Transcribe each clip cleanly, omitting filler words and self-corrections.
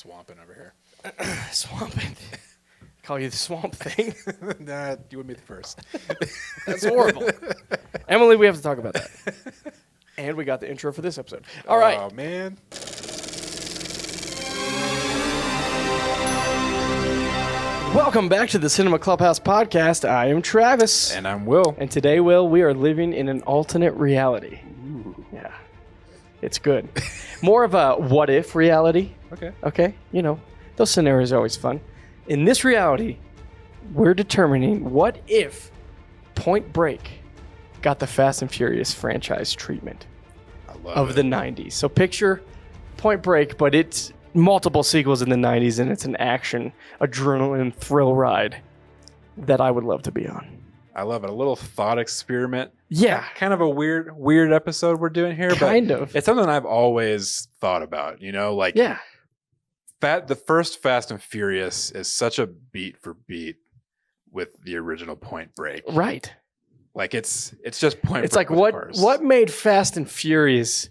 swamping over here. Swamping. Call you the swamp thing. Nah, you would be the first. That's horrible. Emily, we have to talk about that. And we got the intro for this episode. All right. Oh, man. Welcome back to the Cinema Clubhouse Podcast. I am Travis. And I'm Will. And today, Will, we are living in an alternate reality. Ooh. Yeah. It's good. More of a what-if reality. Okay. You know, those scenarios are always fun. In this reality, we're determining what if Point Break got the Fast and Furious franchise treatment of the 90s. So picture Point Break, but it's multiple sequels in the 90s, and it's an action, adrenaline thrill ride that I would love to be on. I love it. A little thought experiment. Yeah. Kind of a weird episode we're doing here. Kind but of. It's something I've always thought about, you know? Like, Yeah. The first Fast and Furious is such a beat for beat with the original Point Break. Right. Like, it's just Point Break. It's like with cars. what made Fast and Furious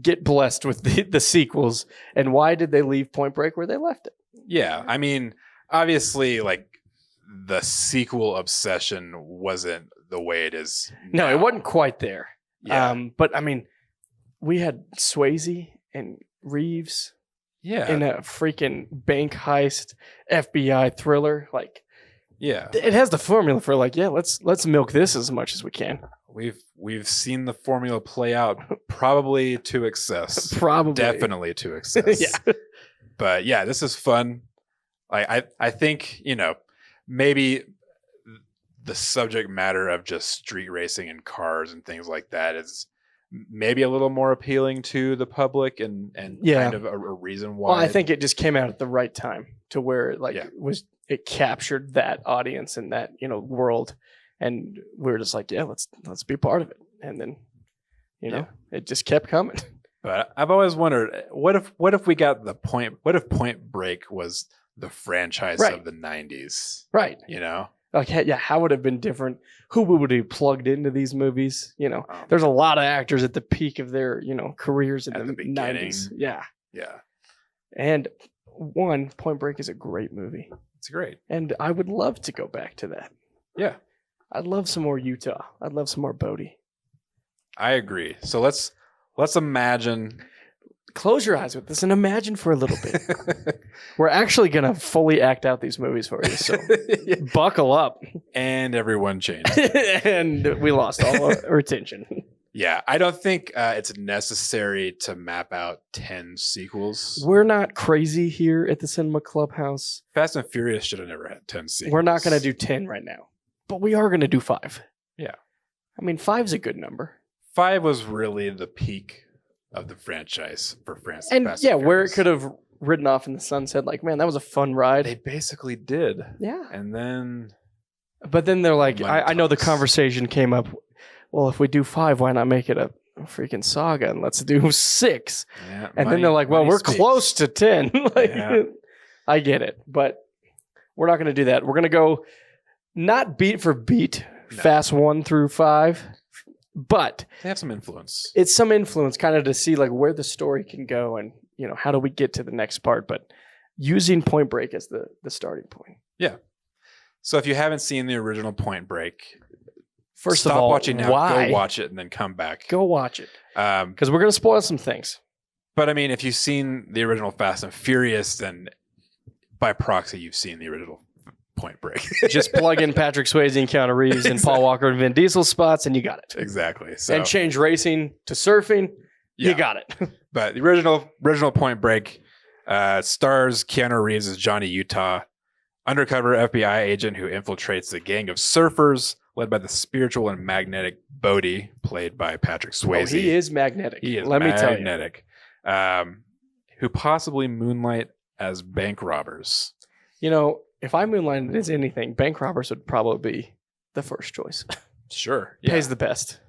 get blessed with the sequels, and why did they leave Point Break where they left it? Yeah. I mean, obviously, like, the sequel obsession wasn't the way it is No, now. it wasn't quite there. Yeah. But I mean, we had Swayze and Reeves Yeah. in a freaking bank heist FBI thriller. Like, Yeah. it has the formula for like, yeah, let's milk this as much as we can. We've seen the formula play out probably to excess. Probably. Definitely to excess. Yeah. But yeah, this is fun. I think, you know, maybe the subject matter of just street racing and cars and things like that is maybe a little more appealing to the public and Yeah. kind of a reason why. Well, I think it just came out at the right time to where it captured that audience and that, you know, world. And we were just like, yeah, let's be part of it. And then, you know, it just kept coming. But I've always wondered, what if we got what if Point Break was the franchise Right. of the 90s? Right. You know? Like, yeah, how would it have been different? Who would have plugged into these movies? You know, Um, there's a lot of actors at the peak of their, you know, careers in At the the beginning. 90s. Yeah. Yeah. And Point Break is a great movie. It's great. And I would love to go back to that. Yeah. I'd love some more Utah. I'd love some more Bodie. I agree. So let's imagine. Close your eyes with this and imagine for a little bit. We're actually going to fully act out these movies for you. So buckle up. And everyone changed. And we lost all our attention. Yeah. I don't think it's necessary to map out 10 sequels. We're not crazy here at the Cinema Clubhouse. Fast and Furious should have never had 10 sequels. We're not going to do 10 right now, but we are going to do 5. Yeah. I mean, 5's a good number. 5 was really the peak of the franchise for France. And Fast yeah, and where it Furious. could have ridden off in the sunset, like, man, that was a fun ride. They basically did. Yeah. And then But then they're like, Money I know the talks. conversation came up. Well, if we do 5, why not make it a freaking saga and let's do 6? yeah, And then they're like, well, we're speaks. close to 10. Like, Yeah. I get it, but we're not going to do that. We're going to go not beat for beat, No. Fast 1 through 5, but They have some influence. it's some influence kind of to see like where the story can go and, you know, how do we get to the next part, but using Point Break as the starting point. So if you haven't seen the original Point Break, First stop of all, watching now, why? go watch it, and then come back. Go watch it, Um, because we're going to spoil some things. but I mean, if you've seen the original Fast and Furious, then by proxy, you've seen the original Point Break. Just plug in Patrick Swayze and Keanu Reeves and Paul Walker and Vin Diesel spots, and you got it. Exactly. So, And change racing to surfing, yeah. you got it. But the original Point Break stars Keanu Reeves as Johnny Utah, undercover FBI agent who infiltrates the gang of surfers led by the spiritual and magnetic Bodie, played by Patrick Swayze. Oh, he is magnetic. He is Let me tell you. magnetic. Who possibly moonlight as bank robbers. You know, if I moonlighted as anything, bank robbers would probably be the first choice. Sure. Yeah. Pays the best.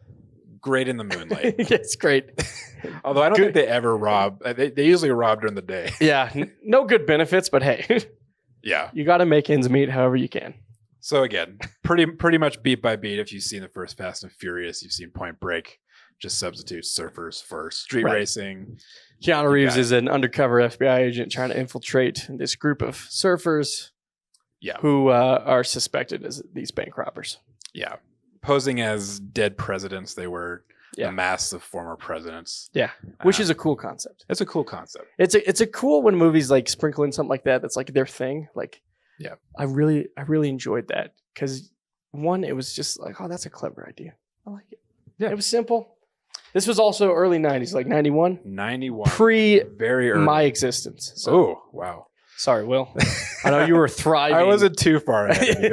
Great in the moonlight. It's great. Although I don't Good. think they ever rob. They usually rob during the day. Yeah, no good benefits, but hey, Yeah. you got to make ends meet however you can. So again, pretty much beat by beat. If you've seen the first Fast and Furious, you've seen Point Break. Just substitute surfers for street Right. racing. Keanu Reeves is an undercover FBI agent trying to infiltrate this group of surfers who are suspected as these bank robbers. Yeah. Posing as dead presidents, they were a mass of former presidents. Yeah, which is a cool concept. It's a cool concept. It's a cool when movies like sprinkle in something like that. That's like their thing. Like, I really enjoyed that because one, it was just like, oh, that's a clever idea. I like it. Yeah, it was simple. This was also early 90s, like 91. 91. Very early. My existence. So. Oh, wow. Sorry, Will. I know you were thriving. I wasn't too far ahead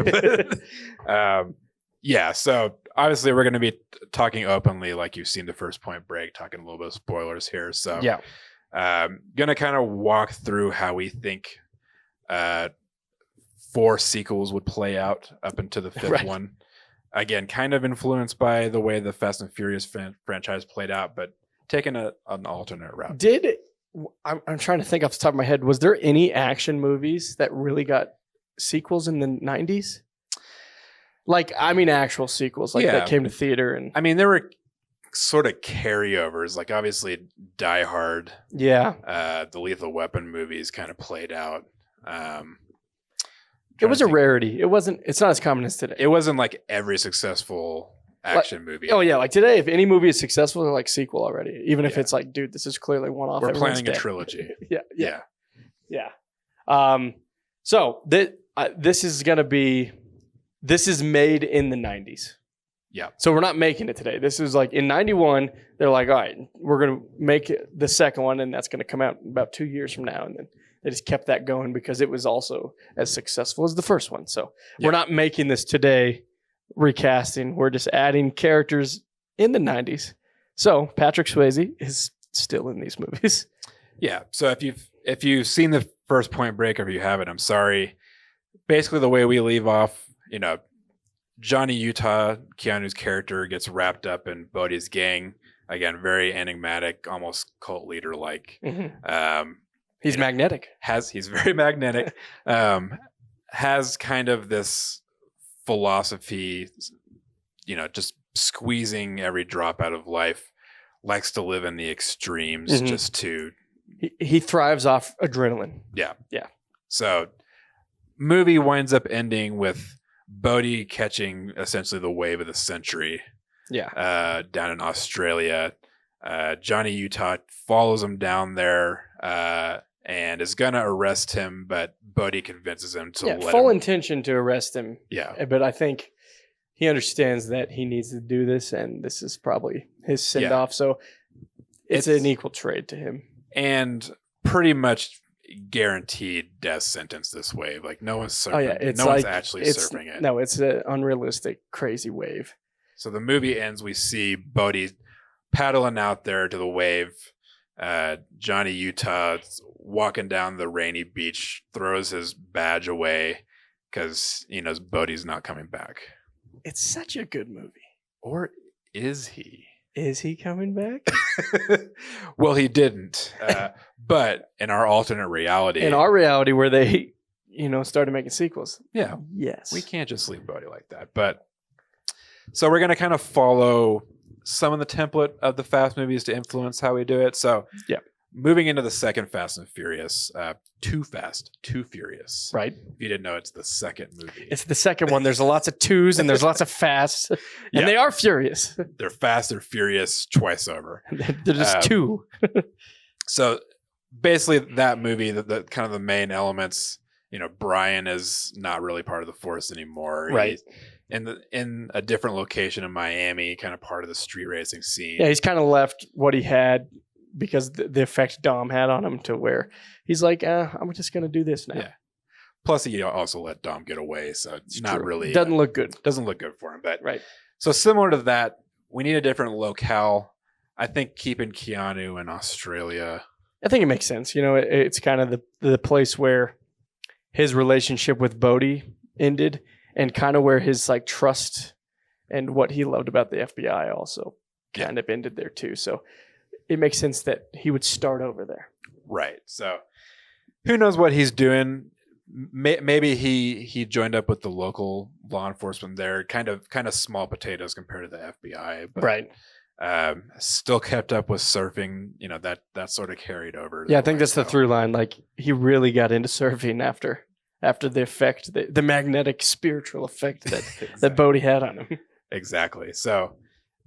of you. So obviously we're going to be talking openly like you've seen the first Point Break, talking a little bit of spoilers here. So going to kind of walk through how we think 4 sequels would play out up into the 5th one. Again, kind of influenced by the way the Fast and Furious franchise played out, but taking an alternate route. I'm trying to think off the top of my head. Was there any action movies that really got sequels in the 90s? Like, I mean, actual sequels that came to theater. And I mean, there were sort of carryovers, like obviously Die Hard. Yeah. The Lethal Weapon movies kind of played out. It was a rarity. It's not as common as today. It wasn't like every successful action movie. Oh yeah, like today, if any movie is successful, they're like sequel already. Even if it's like, dude, this is clearly one off. We're planning a trilogy. Yeah. So this is made in the 90s. Yeah. So we're not making it today. This is like in 91, they're like, all right, we're going to make the second one, and that's going to come out about 2 years from now. And then they just kept that going because it was also as successful as the first one. So we're not making this today, recasting. We're just adding characters in the 90s. So Patrick Swayze is still in these movies. Yeah. So if you've seen the first Point Break, or if you haven't, I'm sorry. Basically, the way we leave off, Johnny Utah, Keanu's character, gets wrapped up in Bodhi's gang. Again, very enigmatic, almost cult leader like. Mm-hmm. He's magnetic. He's very magnetic. Has kind of this philosophy, just squeezing every drop out of life. Likes to live in the extremes, just to. He thrives off adrenaline. Yeah. Yeah. So, movie winds up ending with Bodhi catching essentially the wave of the century. Yeah. Down in Australia. Johnny Utah follows him down there and is going to arrest him, but Bodhi convinces him to let full him. Intention to arrest him. Yeah. But I think he understands that he needs to do this, and this is probably his send-off. So it's an equal trade to him. And pretty much guaranteed death sentence this wave. Like, no one's surfing. One's actually surfing it. No, it's an unrealistic, crazy wave. So the movie ends, we see Bodhi paddling out there to the wave. Johnny Utah walking down the rainy beach, throws his badge away because he knows Bodhi's not coming back. It's such a good movie. Or is he? Is he coming back? Well, he didn't. But in our alternate reality. In our reality where they, started making sequels. Yeah. Yes. We can't just leave Bodhi like that. But so we're going to kind of follow some of the template of the Fast movies to influence how we do it. So moving into the second Fast and Furious, Too Fast, Too Furious. Right. If you didn't know, it's the second movie. It's the second one. There's lots of twos and there's lots of fast. And they are furious. They're fast, they're furious twice over. They're just two. So basically that movie, the kind of the main elements, Brian is not really part of the force anymore. Right. He's in a different location in Miami, kind of part of the street racing scene. Yeah, he's kind of left what he had because the effect Dom had on him to where he's like, I'm just going to do this now. Yeah. Plus, he also let Dom get away, so it's not true. really... Doesn't look good. Doesn't look good for him. But right. So similar to that, we need a different locale. I think keeping Keanu in Australia... I think it makes sense. It's kind of the place where his relationship with Bodhi ended, and kind of where his trust and what he loved about the FBI also kind of ended there too. So it makes sense that he would start over there. Right. So who knows what he's doing? Maybe he joined up with the local law enforcement there. Kind of small potatoes compared to the FBI. But, right. Still kept up with surfing. You know, that sort of carried over. Yeah, I think that's the through line. Like he really got into surfing after the effect, the magnetic spiritual effect that Exactly. that Bodhi had on him. Exactly. So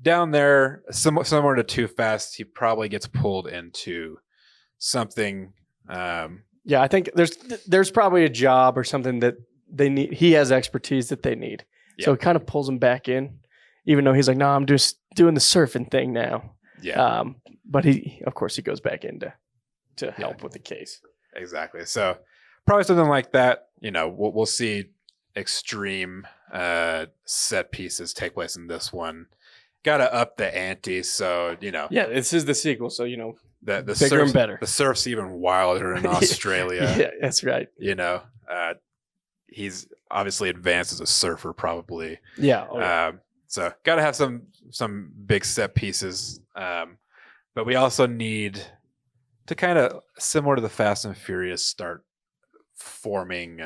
down there, somewhere to Too Fast, he probably gets pulled into something. Yeah, I think there's probably a job or something that they need. He has expertise that they need, so it kind of pulls him back in, even though he's like, "No, I'm just doing the surfing thing now." Yeah. But he, of course, he goes back in to help with the case. Exactly. So probably something like that. You know, we'll see extreme set pieces take place in this one. Got to up the ante. So, you know. Yeah, this is the sequel. So, you know, the bigger surf, and better. The surf's even wilder in Australia. Yeah, that's right. You know, he's obviously advanced as a surfer, probably. Yeah. So got to have some big set pieces. But we also need to kind of, similar to the Fast and Furious, start forming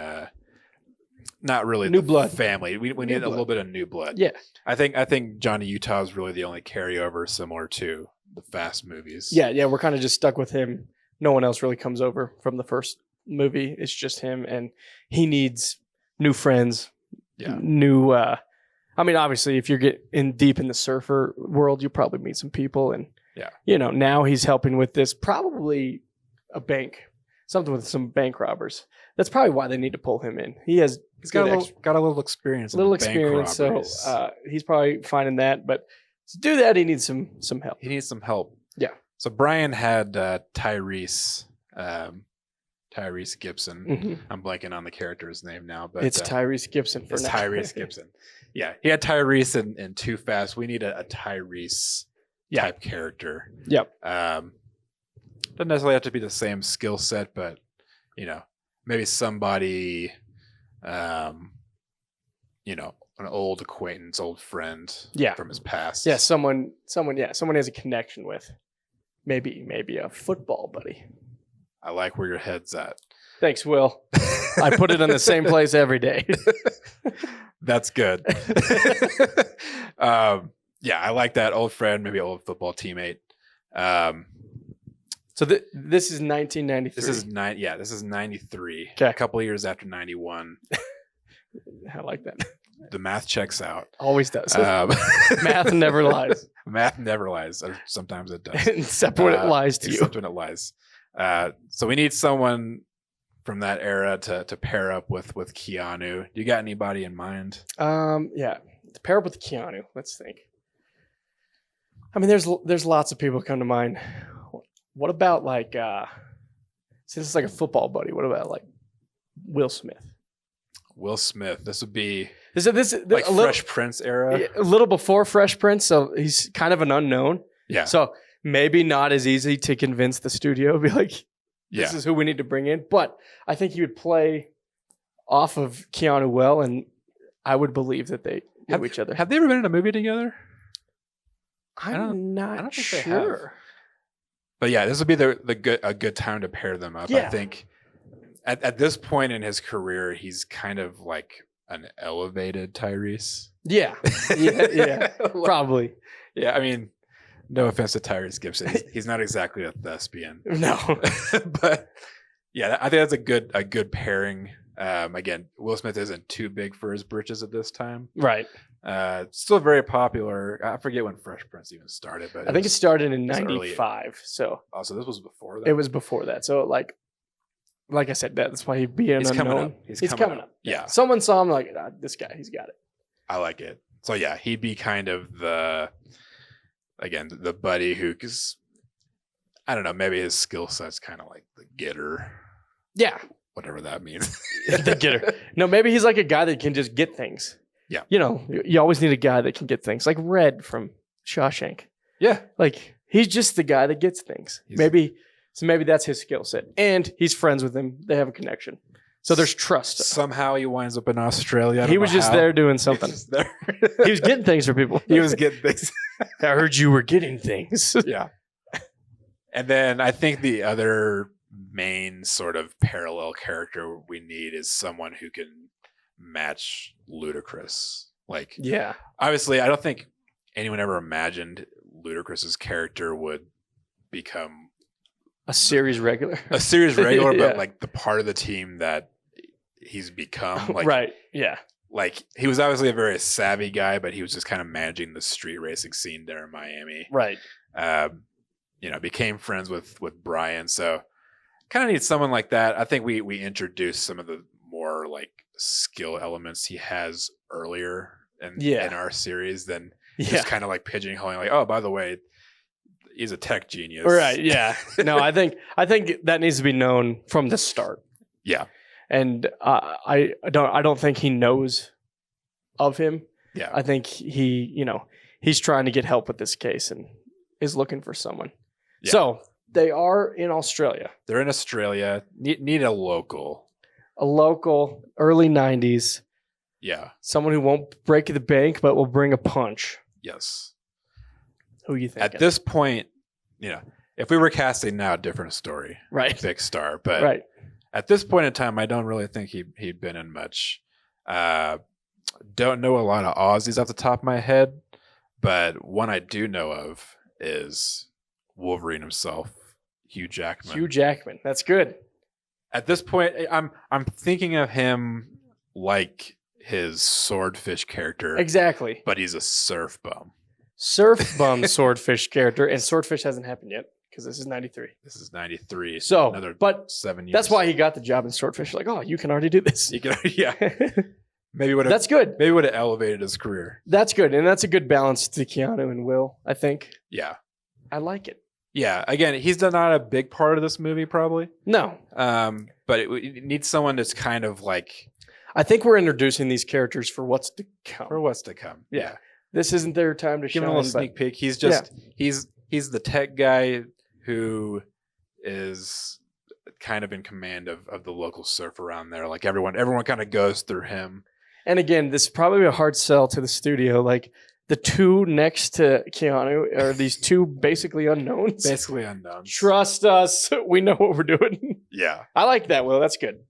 not really new the blood family. We need blood. A little bit of new blood. Yeah. I think Johnny Utah is really the only carryover similar to the Fast movies. Yeah, we're kind of just stuck with him. No one else really comes over from the first movie. It's just him, and he needs new friends. Yeah. New I mean, obviously, if you're getting deep in the surfer world, you probably meet some people, and you know, now he's helping with this, probably a bank, something with some bank robbers. That's probably why they need to pull him in. He's got a little experience. So he's probably finding that, but to do that, he needs some help. He needs some help. Yeah. So Brian had Tyrese Gibson. Mm-hmm. I'm blanking on the character's name now, but it's Tyrese Gibson for now. Tyrese Gibson. Yeah, he had Tyrese in Too Fast. We need a Tyrese type character. Yep. Doesn't necessarily have to be the same skill set, but you know, maybe somebody, you know, an old acquaintance, old friend, from his past. Yeah, someone he has a connection with. Maybe a football buddy. I like where your head's at. Thanks, Will. I put it in the same place every day. That's good. Yeah, I like that. Old friend, maybe old football teammate. So this is 1993. This is 93. Okay. A couple of years after 91. I like that. The math checks out. Always does. Math never lies. Math never lies. Or sometimes it does. Except when it lies to you. Except when it lies. So we need someone from that era to pair up with Keanu. You got anybody in mind? Yeah. To pair up with Keanu, let's think. I mean, there's lots of people come to mind. What about like since it's like a football buddy, what about like Will Smith? Will Smith. This would be this like Fresh Prince era. A little before Fresh Prince, so he's kind of an unknown. Yeah. So maybe not as easy to convince the studio. Be like, this is who we need to bring in. But I think he would play off of Keanu well, and I would believe that they know each other. Have they ever been in a movie together? I'm not think sure. they have. But yeah, this would be a good time to pair them up. Yeah. I think at this point in his career, he's kind of like an elevated Tyrese. Yeah. Probably. Yeah, I mean, no offense to Tyrese Gibson, he's not exactly a thespian. No. But yeah, I think that's a good pairing. Again, Will Smith isn't too big for his britches at this time. Right. Still very popular. I forget when Fresh Prince even started, but I think it started in 95. So this was before that. It was before that. So like I said, that's why he'd be an unknown. Coming up. He's coming up. Yeah. Someone saw him like, this guy, he's got it. I like it. So yeah, he'd be kind of the buddy who, because I don't know, maybe his skill set's kind of like the getter. Yeah. Whatever that means. The getter. No, maybe he's like a guy that can just get things. Yeah. You know, you always need a guy that can get things. Like Red from Shawshank. Yeah. Like, he's just the guy that gets things. Maybe that's his skill set. And he's friends with him. They have a connection. So there's trust. Somehow he winds up in Australia. He was just there doing something. He was getting things for people. He was getting things. I heard you were getting things. Yeah. And then I think the other main sort of parallel character we need is someone who can match Ludacris. Like, yeah. Obviously, I don't think anyone ever imagined Ludacris's character would become a series regular, yeah. Yeah. But like the part of the team that he's become, like, right? Yeah, like he was obviously a very savvy guy, but he was just kind of managing the street racing scene there in Miami. right. Became friends with Brian, so kind of need someone like that. I think we introduced some of the more like skill elements he has earlier in our series than just kind of like pigeonholing, like, oh, by the way, he's a tech genius. Right. Yeah. No, I think that needs to be known from the start. Yeah. And I don't think he knows of him. Yeah. I think he's trying to get help with this case and is looking for someone. Yeah. So they are in Australia. They're in Australia. Need a local. A local, early 90s. Yeah. Someone who won't break the bank, but will bring a punch. Yes. Who you think? At this point, if we were casting now, different story. Right. Big star. But right. At this point in time, I don't really think he'd been in much. Don't know a lot of Aussies off the top of my head, but one I do know of is Wolverine himself, Hugh Jackman. Hugh Jackman. That's good. At this point, I'm thinking of him like his Swordfish character. Exactly. But he's a surf bum. Surf bum Swordfish character, and Swordfish hasn't happened yet because this is 93. This is 93. So, another but 7 years. That's why he got the job in Swordfish. Like, oh, you can already do this. You can, yeah. Maybe that's good. Maybe would have elevated his career. That's good, and that's a good balance to Keanu and Wil, I think. Yeah, I like it. Yeah, again, he's not a big part of this movie, probably. No. But it needs someone that's kind of like. I think we're introducing these characters for what's to come. Yeah. This isn't their time to give shine. Him a little sneak peek. He's just he's the tech guy who is kind of in command of the local surf around there. Like everyone kind of goes through him. And again, this is probably a hard sell to the studio. Like the two next to Keanu are these two basically unknowns. Basically unknowns. Trust us. We know what we're doing. Yeah. I like that, Wil. That's good.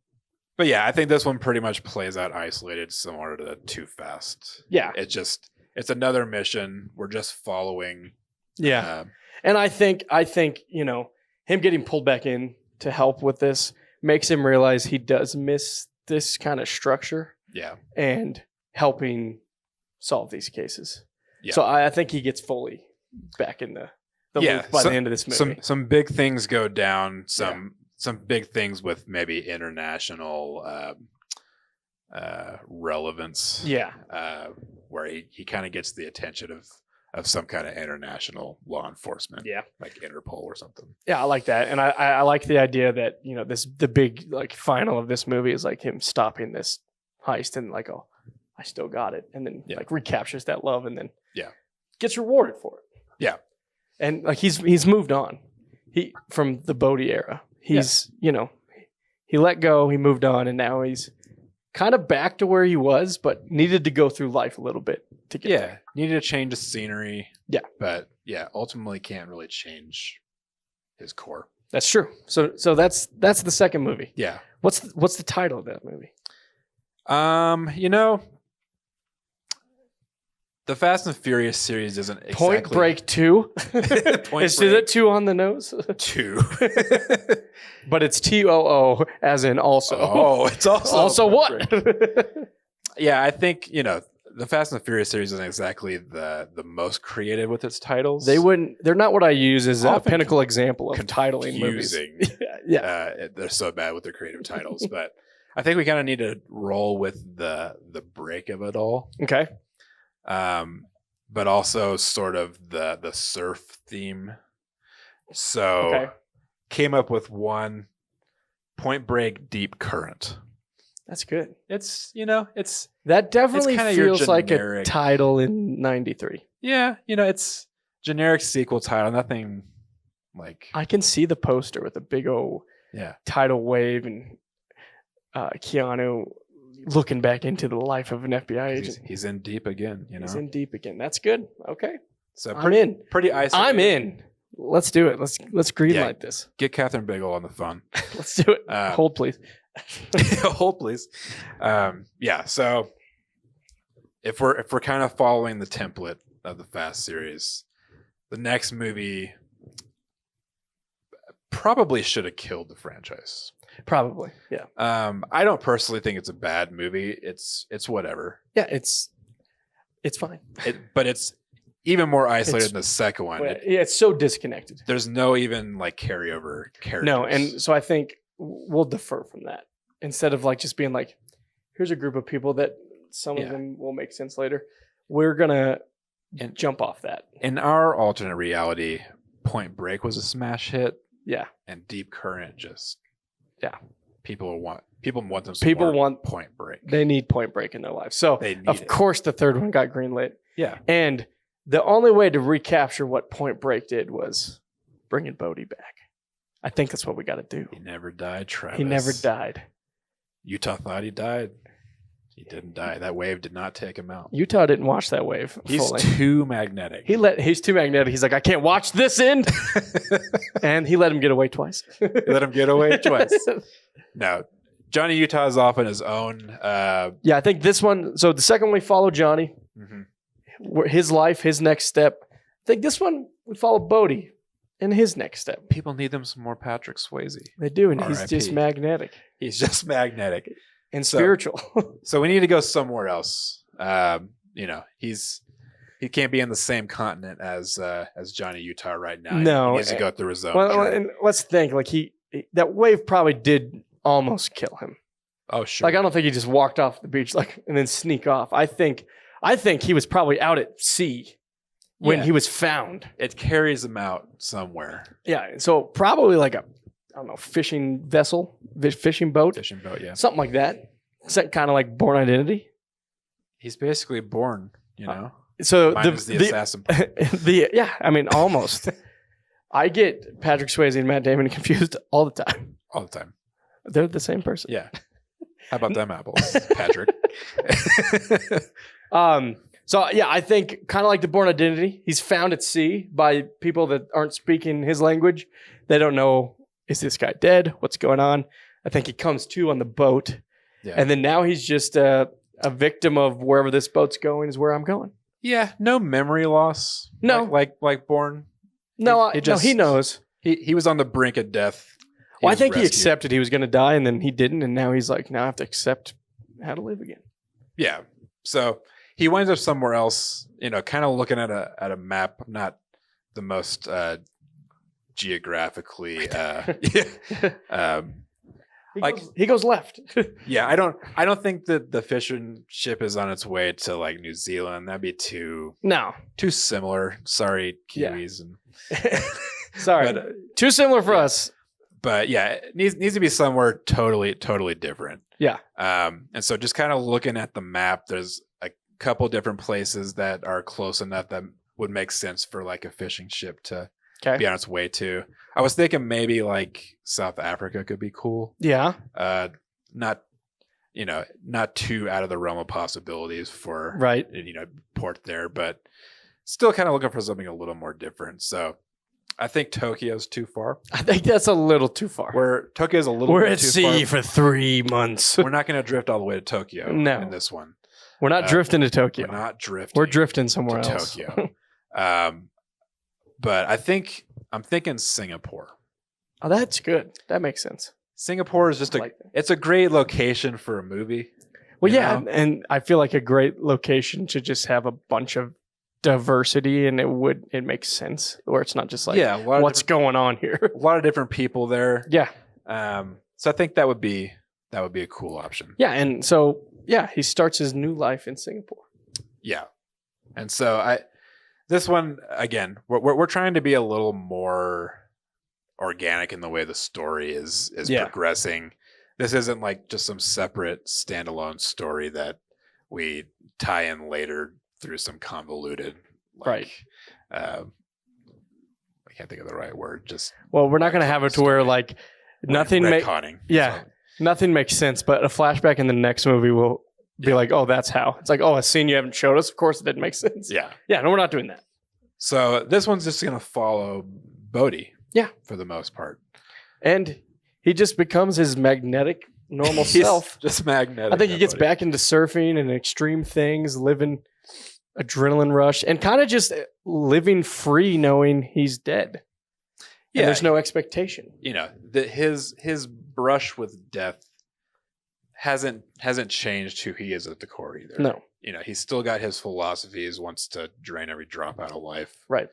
But yeah, I think this one pretty much plays out isolated, similar to Too Fast. Yeah. It's another mission. We're just following. Yeah. And I think, him getting pulled back in to help with this makes him realize he does miss this kind of structure. Yeah. And helping solve these cases. Yeah. So I think he gets fully back in the loop by the end of this movie. Some big things go down. Some big things with maybe international relevance. Yeah. Where he kind of gets the attention of some kind of international law enforcement. Yeah. Like Interpol or something. Yeah, I like that. And I like the idea that, the big like final of this movie is like him stopping this heist and like, oh, I still got it. And then like recaptures that love and then gets rewarded for it. Yeah. And like he's moved on. He from the Bodhi era. He's he let go, he moved on, and now he's kind of back to where he was, but needed to go through life a little bit to get there. Needed to change the scenery. Yeah. But ultimately can't really change his core. That's true. So that's the second movie. Yeah. What's the title of that movie? The Fast and Furious series isn't exactly... Point Break 2? Is it 2 on the nose? 2. But it's TOO as in also. Oh, it's also... Also what? Yeah, I think, the Fast and the Furious series isn't exactly the most creative with its titles. They're not what I use as a pinnacle example of titling movies. Yeah. They're so bad with their creative titles, but I think we kind of need to roll with the break of it all. Okay. But also sort of the surf theme. So came up with one, Point Break Deep Current. That's good. It's that definitely feels like a title in 93. Yeah. It's generic sequel title. Nothing like... I can see the poster with a big old tidal wave and Keanu looking back into the life of an FBI agent. He's in deep again, He's in deep again. That's good. Okay. So I'm in. Pretty isolated. I'm in. Let's do it. Let's greenlight this. Get Catherine Bigelow on the phone. Let's do it. Hold, please. Hold, please. So if we're kind of following the template of the Fast series, the next movie probably should have killed the franchise. Probably, yeah. I don't personally think it's a bad movie. It's whatever. Yeah, it's fine. But it's even more isolated than the second one. It's so disconnected. There's no even like carryover characters. No, and so I think we'll defer from that instead of like just being like, here's a group of people that some of them will make sense later. We're gonna jump off that. In our alternate reality, Point Break was a smash hit. Yeah, and Deep Current just people want them. People want Point Break. They need Point Break in their life. So of course the third one got greenlit. Yeah, and the only way to recapture what Point Break did was bringing Bodhi back. I think that's what we got to do. He never died, Travis. He never died. Utah thought he died. He didn't die. That wave did not take him out. Utah didn't watch that wave. He's fully. too magnetic. He's too magnetic. He's like, I can't watch this end. And he let him get away twice. No, Johnny Utah is off on his own. Yeah, I think this one. So the second one we follow Johnny, his life, his next step. I think this one we follow Bodhi in his next step. People need them some more Patrick Swayze. They do, and he's just magnetic. He's just magnetic and spiritual. So we need to go somewhere else. He can't be in the same continent as Johnny Utah right now. No, he needs to go through his own. Well, and let's think like that wave probably did almost kill him. Oh sure. Like I don't think he just walked off the beach and then sneak off. I think he was probably out at sea when he was found. It carries him out somewhere. Yeah, so probably like a fishing vessel, fishing boat, yeah, something like that. It's kind of like Born Identity. He's basically Born, So the assassin. Almost. I get Patrick Swayze and Matt Damon confused all the time. All the time. They're the same person. Yeah. How about them apples, Patrick? So yeah, I think kind of like the Born Identity. He's found at sea by people that aren't speaking his language. They don't know, is this guy dead? What's going on? I think he comes to on the boat. Yeah. And then now he's just a victim of wherever this boat's going is where I'm going. Yeah, no memory loss. No. Like Born. No, he knows. He was on the brink of death. I think he accepted he was going to die, and then he didn't, and now he's like, now I have to accept how to live again. Yeah. So he winds up somewhere else, kind of looking at a map, not the most geographically. He goes left. Yeah, I don't think that the fishing ship is on its way to like New Zealand. That'd be too similar. Sorry, Kiwis and sorry, too similar for us. But yeah, it needs to be somewhere totally different. Yeah. And so just kind of looking at the map, there's a couple different places that are close enough that would make sense for like a fishing ship to be on its way to. I was thinking maybe like South Africa could be cool. Yeah. Not too out of the realm of possibilities for port there, but still kind of looking for something a little more different. So I think Tokyo's too far. I think that's a little too far. Tokyo's a little We're bit at too sea far. for 3 months. We're not going to drift all the way to Tokyo in this one. We're not drifting to Tokyo. We're not drifting. We're drifting somewhere else. Tokyo. But I'm thinking Singapore. Oh, that's good. That makes sense. Singapore is just it's a great location for a movie. Well, yeah, and I feel like a great location to just have a bunch of diversity, and it makes sense where it's not just like what's going on here. A lot of different people there. Yeah. So I think that would be a cool option. Yeah, and so he starts his new life in Singapore. Yeah, and so this one again, we're trying to be a little more organic in the way the story is progressing. This isn't like just some separate standalone story that we tie in later through some convoluted, I can't think of the right word. We're not going to have it to where like nothing nothing makes sense, but a flashback in the next movie will be like, oh, that's how. It's like, oh, a scene you haven't showed us. Of course, it didn't make sense. Yeah. Yeah. No, we're not doing that. So this one's just going to follow Bodhi. Yeah. For the most part. And he just becomes his magnetic, normal self. Just magnetic. I think he gets back into surfing and extreme things, living adrenaline rush, and kind of just living free knowing he's dead. Yeah, and there's no expectation. You know, that his brush with death hasn't changed who he is at the core either. No. You know, he's still got his philosophies, wants to drain every drop out of life. Right.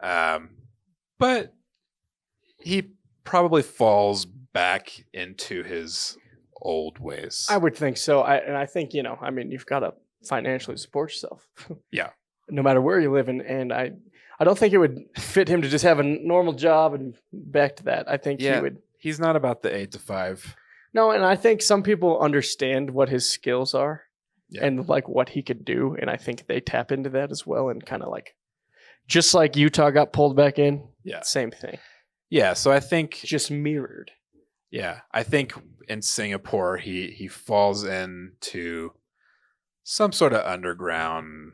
But he probably falls back into his old ways. I would think so. I think, you know, I mean, you've got to financially support yourself. Yeah. No matter where you live in. And I don't think it would fit him to just have a normal job and back to that. I think he would. He's not about the 8 to 5. No, and I think some people understand what his skills are and like what he could do. And I think they tap into that as well. And kind of like, just like Utah got pulled back in. Yeah. Same thing. Yeah. So I think just mirrored. Yeah. I think in Singapore, he falls into some sort of underground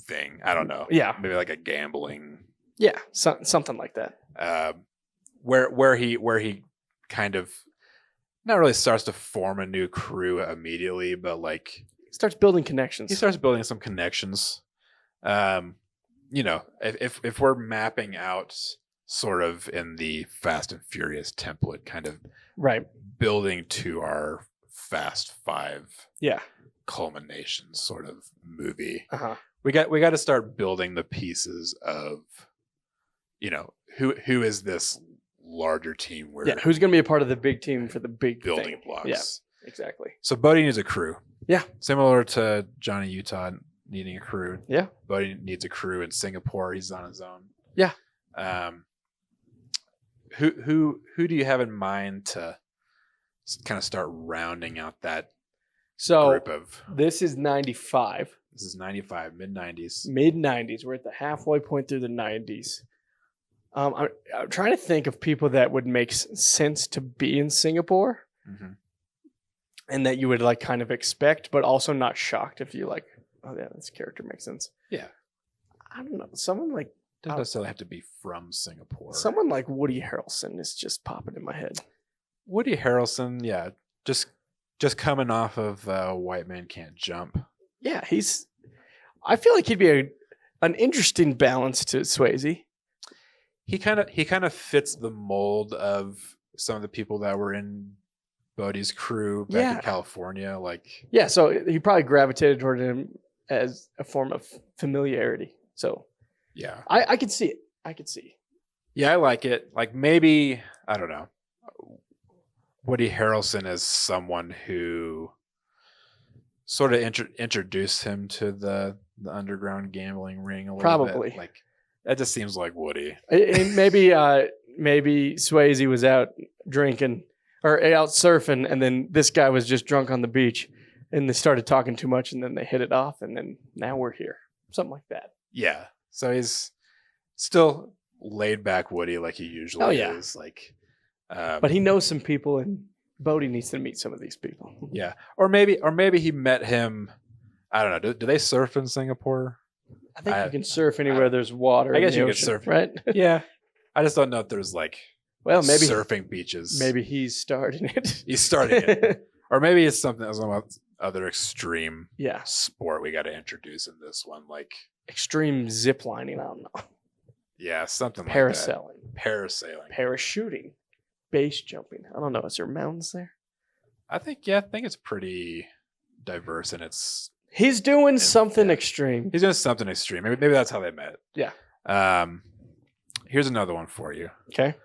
thing. I don't know. Yeah. Maybe like a gambling. Yeah. Something like that. Where he kind of not really starts to form a new crew immediately, but like starts building connections. He starts building some connections. You know, if we're mapping out sort of in the Fast and Furious template, kind of building to our Fast 5 culmination sort of movie, we got to start building the pieces of, you know, who is this larger team who's going to be a part of the big team for the big building blocks. Yeah, exactly. So Bodhi needs a crew. Yeah. Similar to Johnny Utah needing a crew. Yeah. Bodhi needs a crew in Singapore. He's on his own. Yeah. Who do you have in mind to kind of start rounding out that group of? This is 95. This is 95, mid-90s. Mid-90s. We're at the halfway point through the 90s. I'm trying to think of people that would make sense to be in Singapore and that you would like kind of expect, but also not shocked if you like, oh yeah, this character makes sense. Yeah. I don't know. Someone like, doesn't necessarily have to be from Singapore. Someone like Woody Harrelson is just popping in my head. Woody Harrelson, yeah. Just coming off of White Man Can't Jump. Yeah, I feel like he'd be an interesting balance to Swayze. He kind of fits the mold of some of the people that were in Bodhi's crew back in California. Like, yeah, so he probably gravitated toward him as a form of familiarity. So, yeah, I could see it. I could see. Yeah, I like it. Like maybe I don't know. Woody Harrelson is someone who sort of introduced him to the underground gambling ring a little bit. Like. That just seems like Woody. And maybe Swayze was out drinking or out surfing, and then this guy was just drunk on the beach, and they started talking too much, and then they hit it off, and then now we're here. Something like that. Yeah. So he's still laid back Woody like he usually is. Like, but he knows some people, and Bodhi needs to meet some of these people. Yeah. Or maybe he met him. I don't know. Do they surf in Singapore? I think you can surf anywhere there's water. I guess you can surf, right? Yeah. I just don't know if there's like maybe surfing beaches. Maybe he's starting it. He's starting it. Or maybe it's something about other extreme sport we got to introduce in this one, like extreme zip lining. I don't know. Yeah, something parasailing. Like that. Parasailing. Parachuting. Base jumping. I don't know. Is there mountains there? I think it's pretty diverse in its. He's doing something extreme. He's doing something extreme. Maybe that's how they met. Yeah. Here's another one for you. Okay.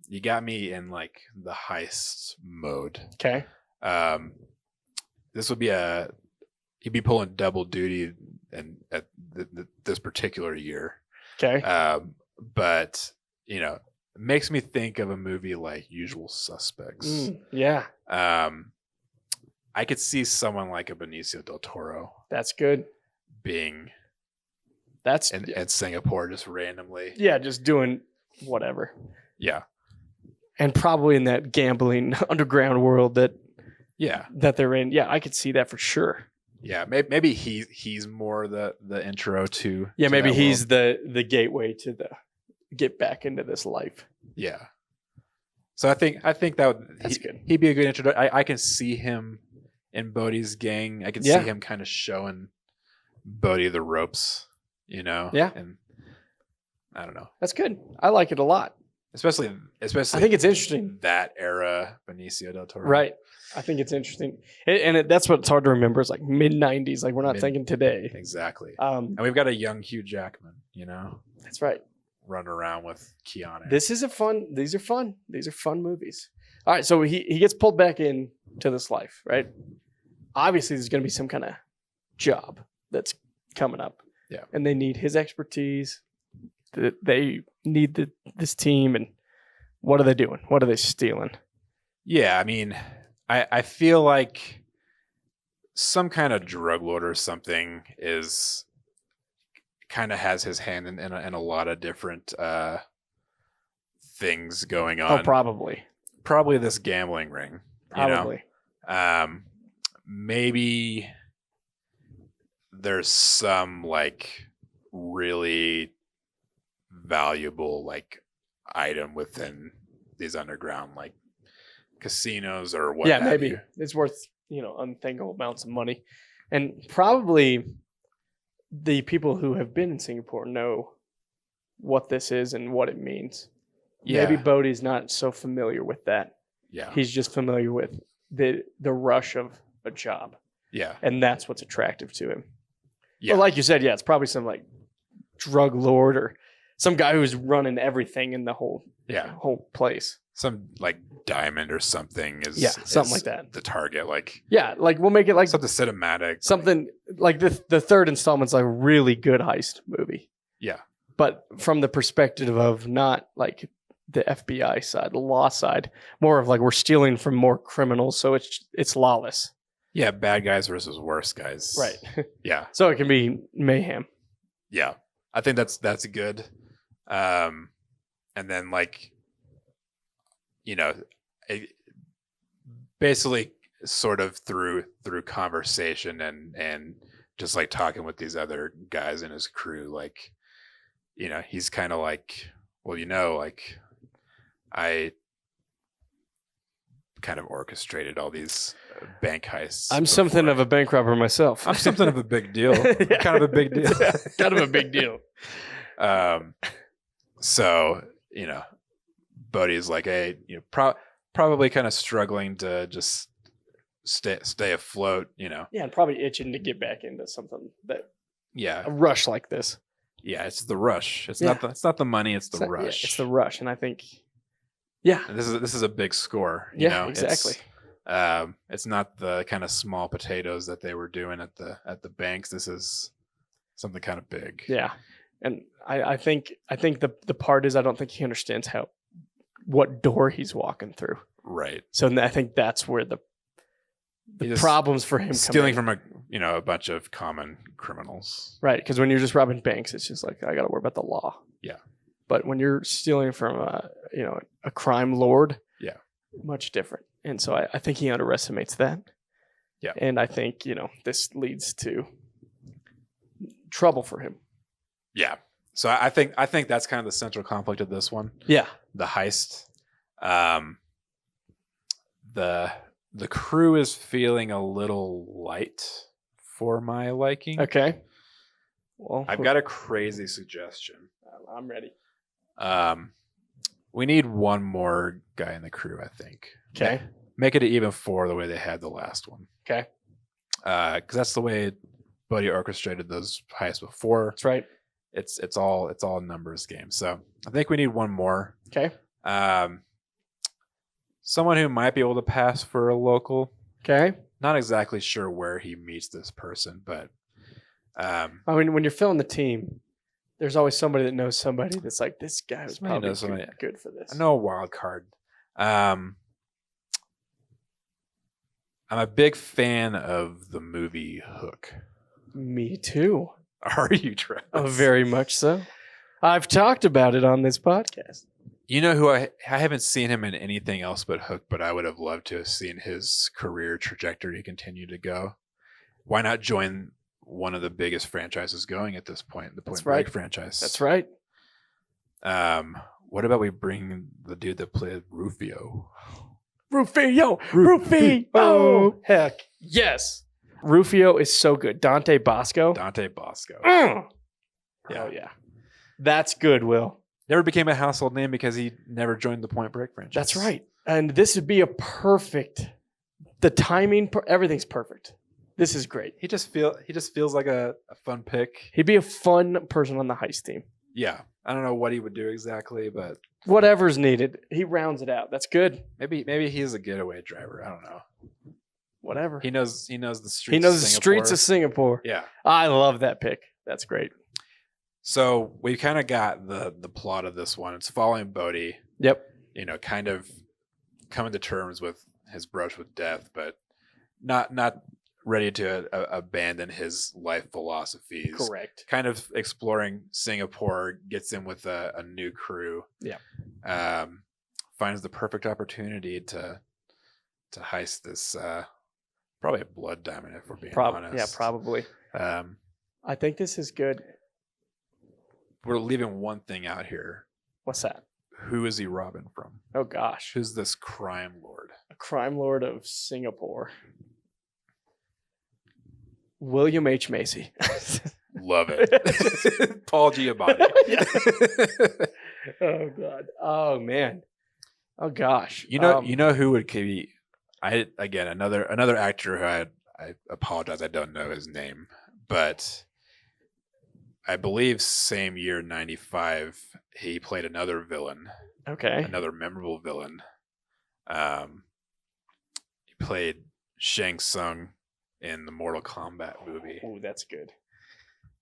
You got me in like the heist mode. Okay. This would be he'd be pulling double duty at this particular year. Okay. But you know, it makes me think of a movie like Usual Suspects. Yeah. I could see someone like a Benicio del Toro. That's good. Being at Singapore just randomly. Yeah, just doing whatever. Yeah. And probably in that gambling underground world that they're in. Yeah, I could see that for sure. Yeah, maybe he's more the intro to. Yeah, maybe he's the gateway to get back into this life. Yeah. So I think that's good. He'd be a good introduction. I can see him in Bodhi's gang. I can see him kind of showing Bodhi the ropes, Yeah. And I don't know. That's good. I like it a lot. Especially I think it's interesting. That era Benicio del Toro. Right. I think it's interesting. That's what's hard to remember is like mid 90s. Like we're not thinking today. Exactly. And we've got a young Hugh Jackman, That's right. Running around with Keanu. These are fun. These are fun movies. All right. So he gets pulled back into this life, right? Obviously there's going to be some kind of job that's coming up. Yeah. And they need his expertise. They need this team. And what are they doing? What are they stealing? Yeah. I mean, I feel like some kind of drug lord or something is kind of has his hand in a lot of different things going on. Oh, probably this gambling ring. Probably. Maybe there's some like really valuable like item within these underground like casinos or what. Yeah, maybe it's worth unthinkable amounts of money, and probably the people who have been in Singapore know what this is and what it means. Yeah. Maybe Bodhi's not so familiar with that. Yeah, he's just familiar with the rush of a job. Yeah, and that's what's attractive to him. Yeah, but like you said, it's probably some like drug lord or some guy who's running everything in the whole place. Some like diamond or something is something like that. The target, like like we'll make it like something cinematic, something like the third installment's like a really good heist movie. Yeah, but from the perspective of not like the FBI side, the law side, more of like we're stealing from more criminals, so it's lawless. Yeah, bad guys versus worse guys. Right. Yeah. So it can be mayhem. Yeah, I think that's good. And then like. Basically sort of through conversation and just like talking with these other guys in his crew, like, he's kind of like, well, like I kind of orchestrated all these bank heists. I'm something of a bank robber myself. I'm something of a big deal. Yeah. Kind of a big deal. Kind of a big deal. So, Bodhi's like, hey, probably kind of struggling to just stay afloat, Yeah, and probably itching to get back into something that. Yeah. A rush like this. Yeah, it's the rush. It's not the money. It's the rush. It's the rush, and I think. Yeah. And this is a big score. Exactly. It's not the kind of small potatoes that they were doing at the banks. This is something kind of big. Yeah, and I think the part is I don't think he understands what door he's walking through. Right. So I think that's where the problems for him stealing from a bunch of common criminals. Right, because when you're just robbing banks, it's just like I got to worry about the law. Yeah. But when you're stealing from a crime lord, much different. And so I think he underestimates that. Yeah. And I think this leads to trouble for him. Yeah. So I think that's kind of the central conflict of this one. Yeah. The heist. The crew is feeling a little light for my liking. Okay. Well, I've got a crazy suggestion. I'm ready. We need one more guy in the crew, I think. Okay. Make it even 4 the way they had the last one. Okay. Because that's the way Buddy orchestrated those heists before. That's right. It's all a numbers game. So I think we need one more. Okay. Someone who might be able to pass for a local. Okay. Not exactly sure where he meets this person, but I mean, when you're filling the team, there's always somebody that knows somebody that's like, this guy was probably good for this. I know a wild card. I'm a big fan of the movie Hook. Me too. Are you, Travis? Oh, very much so. I've talked about it on this podcast. You know who I haven't seen him in anything else but Hook, but I would have loved to have seen his career trajectory continue to go. Why not join one of the biggest franchises going at this point, the Point Break franchise? That's right. What about we bring the dude that played Rufio? Rufio! Rufio! Oh, heck yes. Rufio is so good. Dante Bosco. Dante Bosco. Yeah. Yeah. Oh, yeah. That's good, Will. Never became a household name because he never joined the Point Break franchise. That's right. And this would be a perfect, the timing, everything's perfect. This is great. He just feels like a fun pick. He'd be a fun person on the heist team. Yeah. I don't know what he would do exactly, but whatever's needed, he rounds it out. That's good. Maybe he's a getaway driver. I don't know. Whatever. He knows the streets. He knows the streets of Singapore. Yeah. I love that pick. That's great. So we kind of got the plot of this one. It's following Bodhi. Yep. Kind of coming to terms with his brush with death, but not ready to abandon his life philosophies. Correct. Kind of exploring Singapore, gets in with a new crew. Yeah. Finds the perfect opportunity to heist this probably a blood diamond if we're being honest. Yeah, probably. I think this is good. We're leaving one thing out here. What's that? Who is he robbing from? Oh gosh. Who's this crime lord? A crime lord of Singapore. William H. Macy. Love it. Paul Giamatti. Oh God. Oh man. Oh gosh. You know who would be another actor who I apologize, I don't know his name, but I believe same year 95 he played another villain. Okay. Another memorable villain. He played Shang Tsung in the Mortal Kombat movie. Oh, that's good.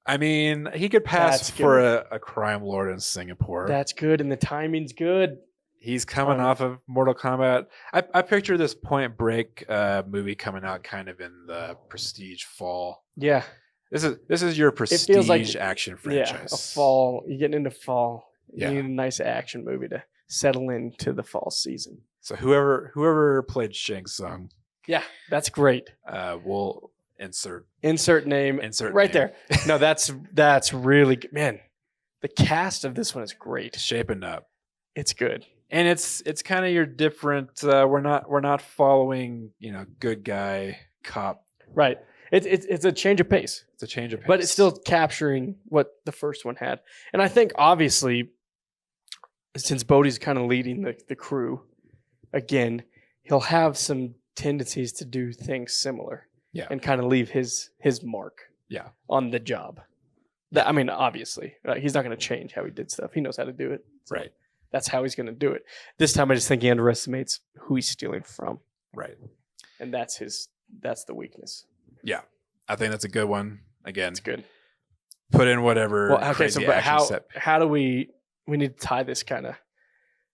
I mean, he could pass for a crime lord in Singapore. That's good, and the timing's good. He's coming off of Mortal Kombat. I picture this Point Break movie coming out kind of in the prestige fall. Yeah. This is your prestige action franchise. Yeah, a fall. You're getting into fall. Yeah. You need a nice action movie to settle into the fall season. So whoever played Shang Tsung. Yeah, that's great. We'll insert name right there. No, that's really good. Man, the cast of this one is great. Shaping up. It's good. And it's kind of your different we're not following, good guy cop. Right. It's a change of pace. It's a change of pace. But it's still capturing what the first one had. And I think obviously since Bodhi's kind of leading the crew, again, he'll have some tendencies to do things similar. Yeah. And kind of leave his mark. Yeah. On the job. Obviously, he's not going to change how he did stuff. He knows how to do it. So right. That's how he's going to do it. This time, I just think he underestimates who he's stealing from. Right. And that's the weakness. Yeah. I think that's a good one. Again, it's good. Put in whatever. Well, okay, but how do we need to tie this kind of?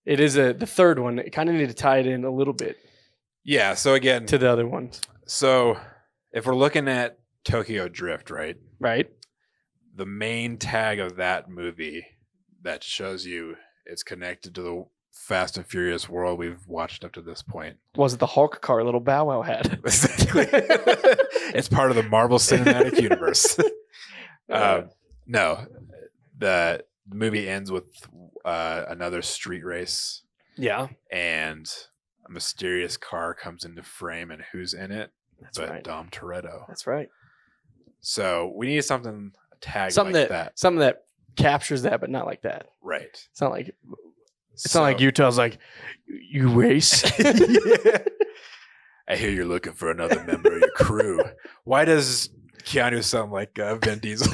It is the third one. It kind of need to tie it in a little bit. Yeah. So again, to the other ones. So if we're looking at Tokyo Drift, right? Right. The main tag of that movie that shows you it's connected to the Fast and Furious world we've watched up to this point. Was it the Hulk car little Bow Wow had? Exactly. It's part of the Marvel Cinematic Universe. No, the movie ends with another street race. Yeah. And a mysterious car comes into frame, and who's in it? That's right. Dom Toretto. That's right. So we need something like that. Something that captures that, but not like that. Right. It's not like Utah's like, you race. Yeah. I hear you're looking for another member of your crew. Why does Keanu sound like Vin Diesel?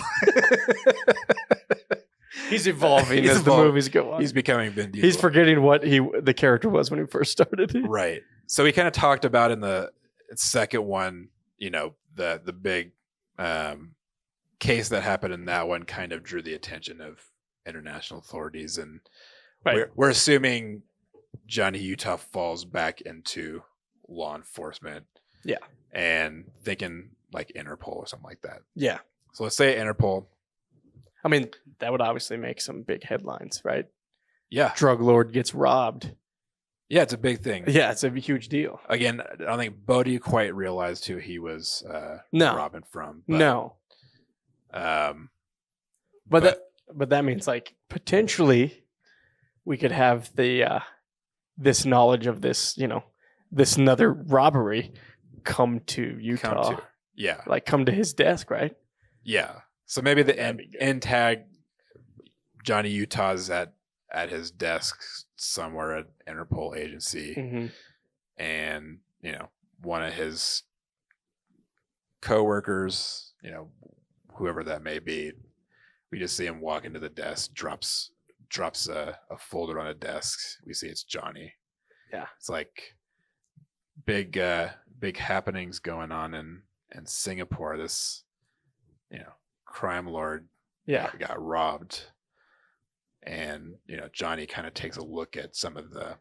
He's evolving as the movies go on. He's becoming Vin Diesel. He's forgetting what the character was when he first started. Right. So we kind of talked about in the second one, the big case that happened in that one kind of drew the attention of international authorities, and we're assuming Johnny Utah falls back into law enforcement. Yeah. And thinking like Interpol or something like that. Yeah. So let's say Interpol. I mean, that would obviously make some big headlines, right? Yeah. Drug lord gets robbed. Yeah, it's a big thing. Yeah, it's a huge deal. Again, I don't think Bodhi quite realized who he was robbing from. But, no. But that means like potentially we could have the this knowledge of this, this another robbery come to Utah. Yeah. Like come to his desk, right? Yeah. So maybe the That'd be good. end tag, Johnny Utah's at his desk somewhere at Interpol agency. Mm-hmm. And, one of his coworkers, whoever that may be, we just see him walk into the desk, drops a folder on a desk. We see it's Johnny. Yeah. It's like big happenings going on in Singapore. This, crime lord got robbed. And, Johnny kind of takes a look at some of the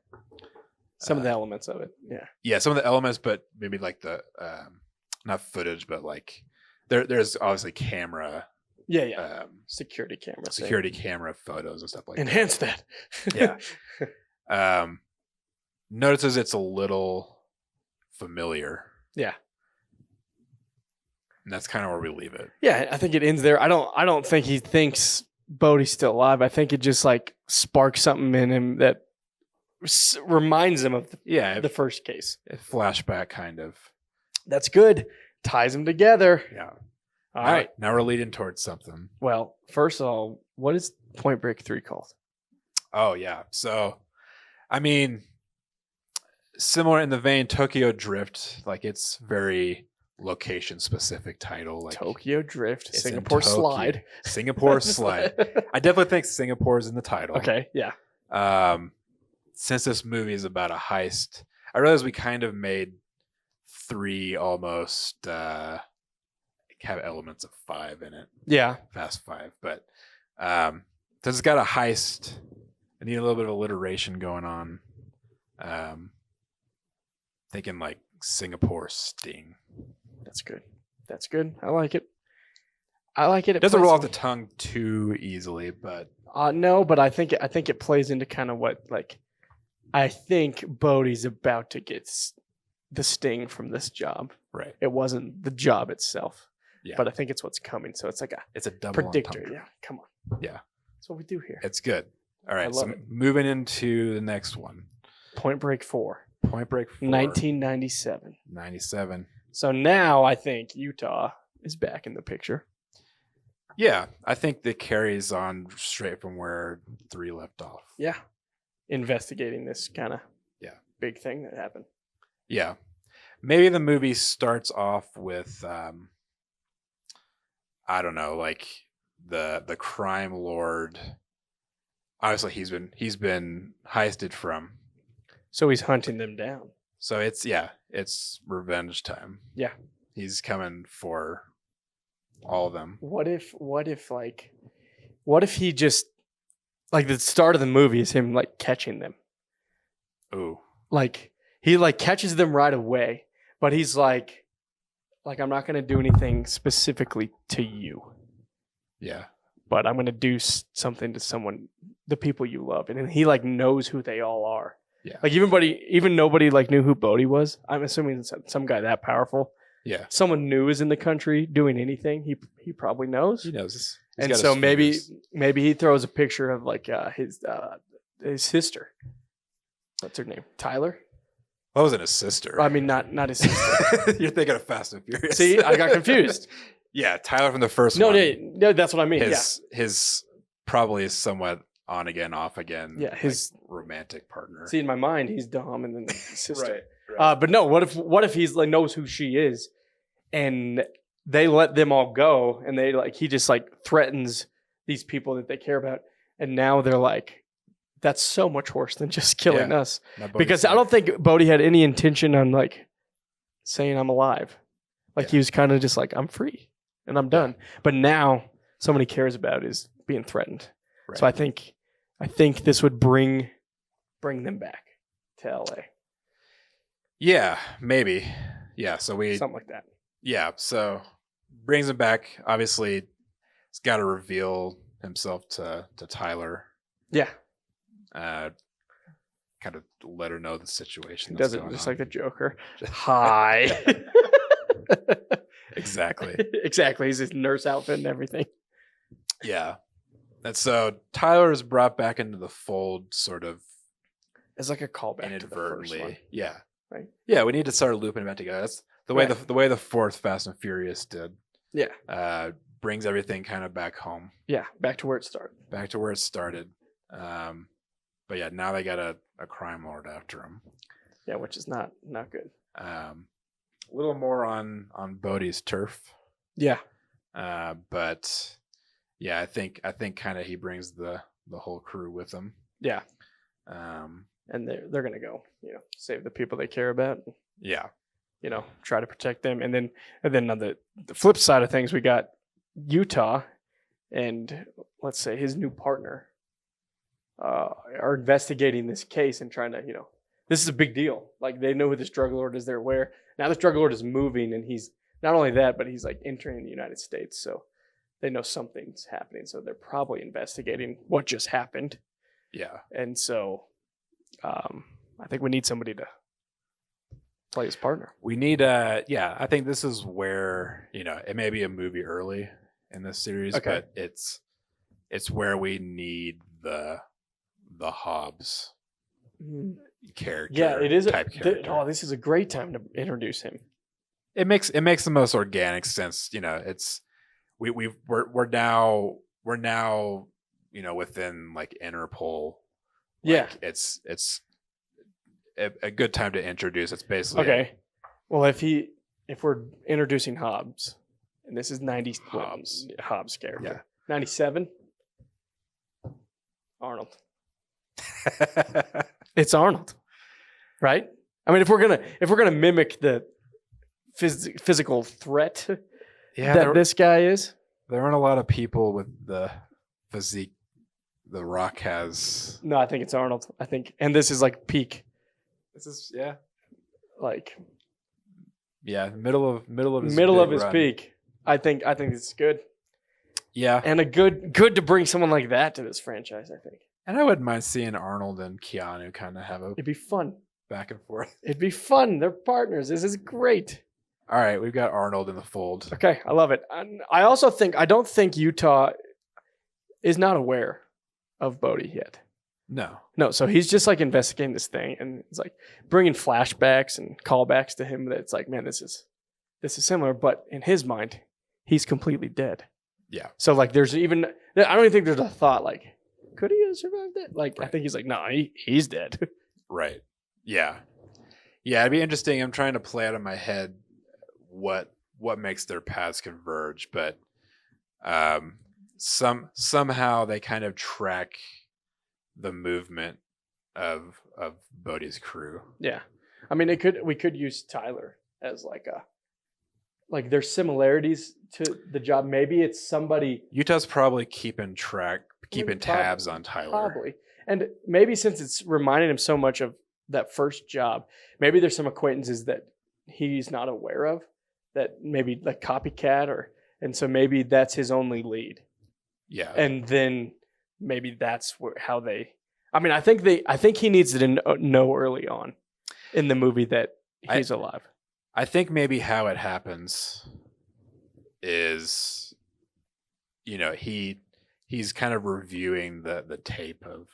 elements of it. Yeah. Yeah, some of the elements, but maybe like the not footage, but like there's obviously camera. Yeah. Security camera photos and stuff like Enhance that. Yeah. Notices it's a little familiar. Yeah. And that's kind of where we leave it. Yeah, I think it ends there. I don't think he thinks Bodhi's still alive. I think it just like sparks something in him that reminds him of the first case. A flashback kind of. That's good. Ties them together. Yeah. All right. Now we're leading towards something. Well, first of all, what is Point Break 3 called? Oh, yeah. So, I mean, similar in the vein, Tokyo Drift, like it's very location specific title. Like Tokyo Drift, Singapore Slide. Singapore Slide. I definitely think Singapore is in the title. Okay, yeah. Since this movie is about a heist, I realize we kind of made 3 almost have elements of 5 in it. Yeah. Fast 5. But since it's got a heist, I need a little bit of alliteration going on. Thinking like Singapore Sting. That's good. I like it. It doesn't roll off the tongue too easily, but no, but I think it plays into kind of what like I think Bodhi's about to get the sting from this job. Right. It wasn't the job itself. Yeah. But I think it's what's coming. So it's like it's a double predictor. entendre. Yeah. Come on. Yeah. That's what we do here. It's good. All right. So moving into the next one. Point Break 4. 1997. 97. So now I think Utah is back in the picture. Yeah, I think that carries on straight from where 3 left off. Yeah. Investigating this kind of big thing that happened. Yeah. Maybe the movie starts off with I don't know, like the crime lord. Obviously he's been heisted from. So he's hunting them down. So it's revenge time. Yeah. He's coming for all of them. What if he just like the start of the movie is him like catching them. Ooh. Like he like catches them right away, but he's like I'm not going to do anything specifically to you. Yeah. But I'm going to do something to the people you love. And then he like knows who they all are. Yeah. Like even nobody like knew who Bodhi was. I'm assuming some guy that powerful. Yeah. Someone new is in the country doing anything. He probably knows. He knows this. And so maybe he throws a picture of like his sister. What's her name? Tyler? That wasn't his sister. I mean, not his sister. You're thinking of Fast and Furious. See, I got confused. Yeah, Tyler from the first one. No, that's what I mean. His probably is somewhat on again, off again. Yeah, his romantic partner. See, in my mind, he's Dom and then his sister. Right. But no, what if he's like knows who she is, and they let them all go, and he just like threatens these people that they care about, and now they're like, that's so much worse than just killing us. Because I don't think Bodhi had any intention on like saying I'm alive. Like he was kind of just like, I'm free and I'm done. But now someone he cares about is being threatened. Right. So I think this would bring them back to LA. Yeah, maybe. Yeah, so something like that. Yeah, so brings him back. Obviously, he's got to reveal himself to Tyler. Yeah. Kind of let her know the situation. He does it just like the Joker. Hi. Exactly. Exactly. He's his nurse outfit and everything. Yeah. And so Tyler is brought back into the fold sort of. It's like a callback to the first one. Yeah. Right. Yeah, we need to start looping them back together. the way the fourth Fast and Furious did. Yeah. Brings everything kind of back home. Yeah, back to where it started. Back to where it started. But yeah, now they got a crime lord after him. Yeah, which is not good. A little more on Bodhi's turf. Yeah. But yeah, I think kind of he brings the whole crew with him. Yeah. And they're gonna go, save the people they care about. Yeah. Try to protect them. And then on the flip side of things, we got Utah and let's say his new partner are investigating this case and trying to, this is a big deal. Like they know who this drug lord is. They're aware. Now this drug lord is moving and he's not only that, but he's like entering the United States. So they know something's happening. So they're probably investigating what just happened. Yeah. And so I think we need somebody to play his partner. We need I think this is where, it may be a movie early in this series, okay. but it's where we need the Hobbs character. Yeah, it is character. This is a great time to introduce him. It makes the most organic sense. It's we're now within like Interpol. Yeah, it's a good time to introduce. It's basically okay. Well, if we're introducing Hobbs, and this is Hobbs character, yeah, 97, Arnold. It's Arnold, right? I mean, if we're gonna mimic the physical threat that this guy is, there aren't a lot of people with the physique The Rock has. No, I think it's Arnold. And this is like peak. This is like middle of his run. peak. I think it's good. Yeah, and a good to bring someone like that to this franchise. I think. And I wouldn't mind seeing Arnold and Keanu kind of have It'd be fun. Back and forth. It'd be fun. They're partners. This is great. All right, we've got Arnold in the fold. Okay, I love it. I don't think Utah is not aware of Bodhi yet. No. So he's just like investigating this thing, and it's like bringing flashbacks and callbacks to him. That it's like, man, this is similar, but in his mind, he's completely dead. Yeah. So like, I don't even think there's a thought like, could he have survived that? Like, right. I think he's like, no, he's dead. Right. Yeah. Yeah, it'd be interesting. I'm trying to play out of my head what makes their paths converge, but somehow they kind of track the movement of Bodhi's crew. Yeah. I mean, we could use Tyler as like there's similarities to the job. Maybe it's somebody. Utah's probably keeping tabs on Tyler. Probably. And maybe since it's reminding him so much of that first job, maybe there's some acquaintances that he's not aware of that maybe like copycat and so maybe that's his only lead. Yeah. And then maybe that's how they, I think he needs to know early on in the movie that he's alive. I think maybe how it happens is, he's kind of reviewing the tape of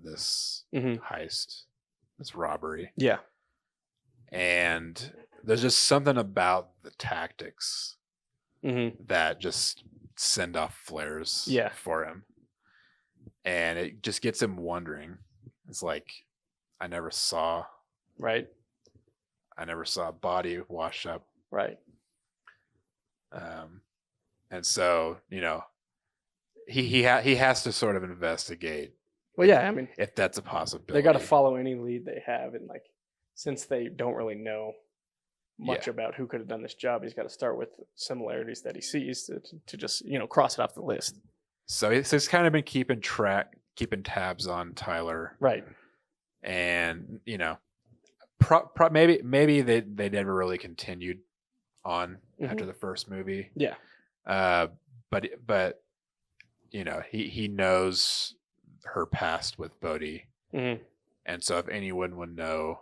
this heist, this robbery. Yeah. And there's just something about the tactics that just send off flares for him. And it just gets him wondering. It's like, I never saw a body wash up. Right. And so, he has to sort of investigate. Well, yeah, if that's a possibility. They got to follow any lead they have. And like, since they don't really know much about who could have done this job, he's got to start with similarities that he sees to just, cross it off the list. So he's kind of been keeping tabs on Tyler. Right. And, maybe they never really continued on after the first movie. Yeah. But he knows her past with Bodhi. Mm-hmm. And so if anyone would know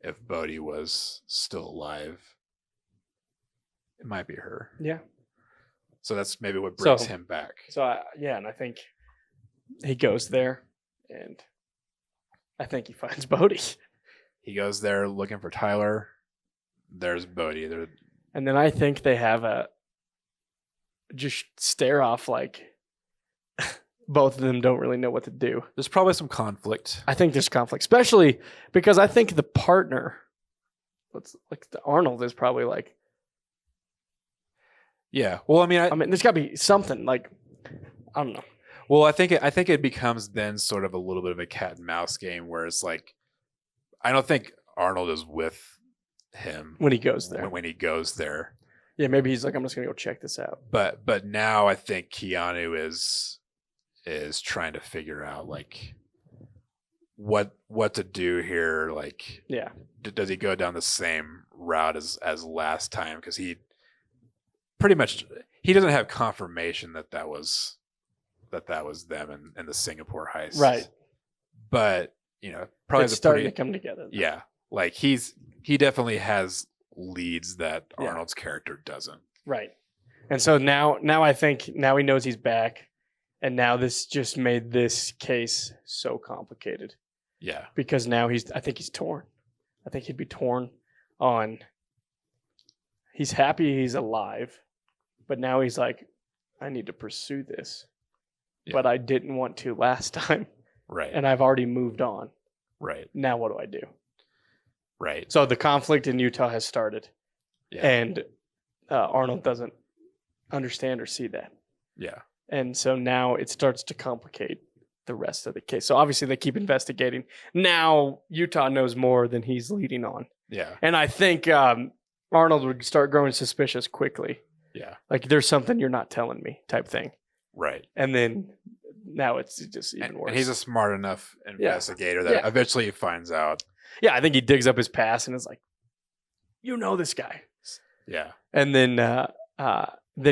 if Bodhi was still alive, it might be her. Yeah. So that's maybe what brings him back. So and I think he goes there, and I think he finds Bodhi. He goes there looking for Tyler. there's Bodhi. And then I think they have a just stare off like both of them don't really know what to do. There's probably some conflict. I think there's conflict, especially because I think the partner, the Arnold is probably like. Yeah. Well, I mean, there's got to be something like, I don't know. Well, I think it becomes then sort of a little bit of a cat and mouse game where it's like, I don't think Arnold is with him when he goes there. When he goes there. Yeah, maybe he's like, I'm just gonna go check this out. But now I think Keanu is trying to figure out like what to do here. Like, yeah, does he go down the same route as last time? Because he pretty much he doesn't have confirmation that was them in the Singapore heist, right? But probably it's starting to come together. Yeah, like he definitely has leads that Arnold's character doesn't. Right. And so now I think now he knows he's back, and now this just made this case so complicated. Yeah. Because now I think he's torn. I think he'd be torn on. He's happy he's alive, but now he's like, I need to pursue this. Yeah. But I didn't want to last time. Right. And I've already moved on. Right. Now what do I do? Right. So the conflict in Utah has started. Yeah. And Arnold doesn't understand or see that. Yeah. And so now it starts to complicate the rest of the case. So obviously they keep investigating. Now Utah knows more than he's leading on. Yeah. And I think Arnold would start growing suspicious quickly. Yeah. Like, there's something you're not telling me type thing. Right. And then now it's just even worse. And he's a smart enough investigator that eventually he finds out. Yeah, I think he digs up his past and is like, you know this guy. Yeah. And then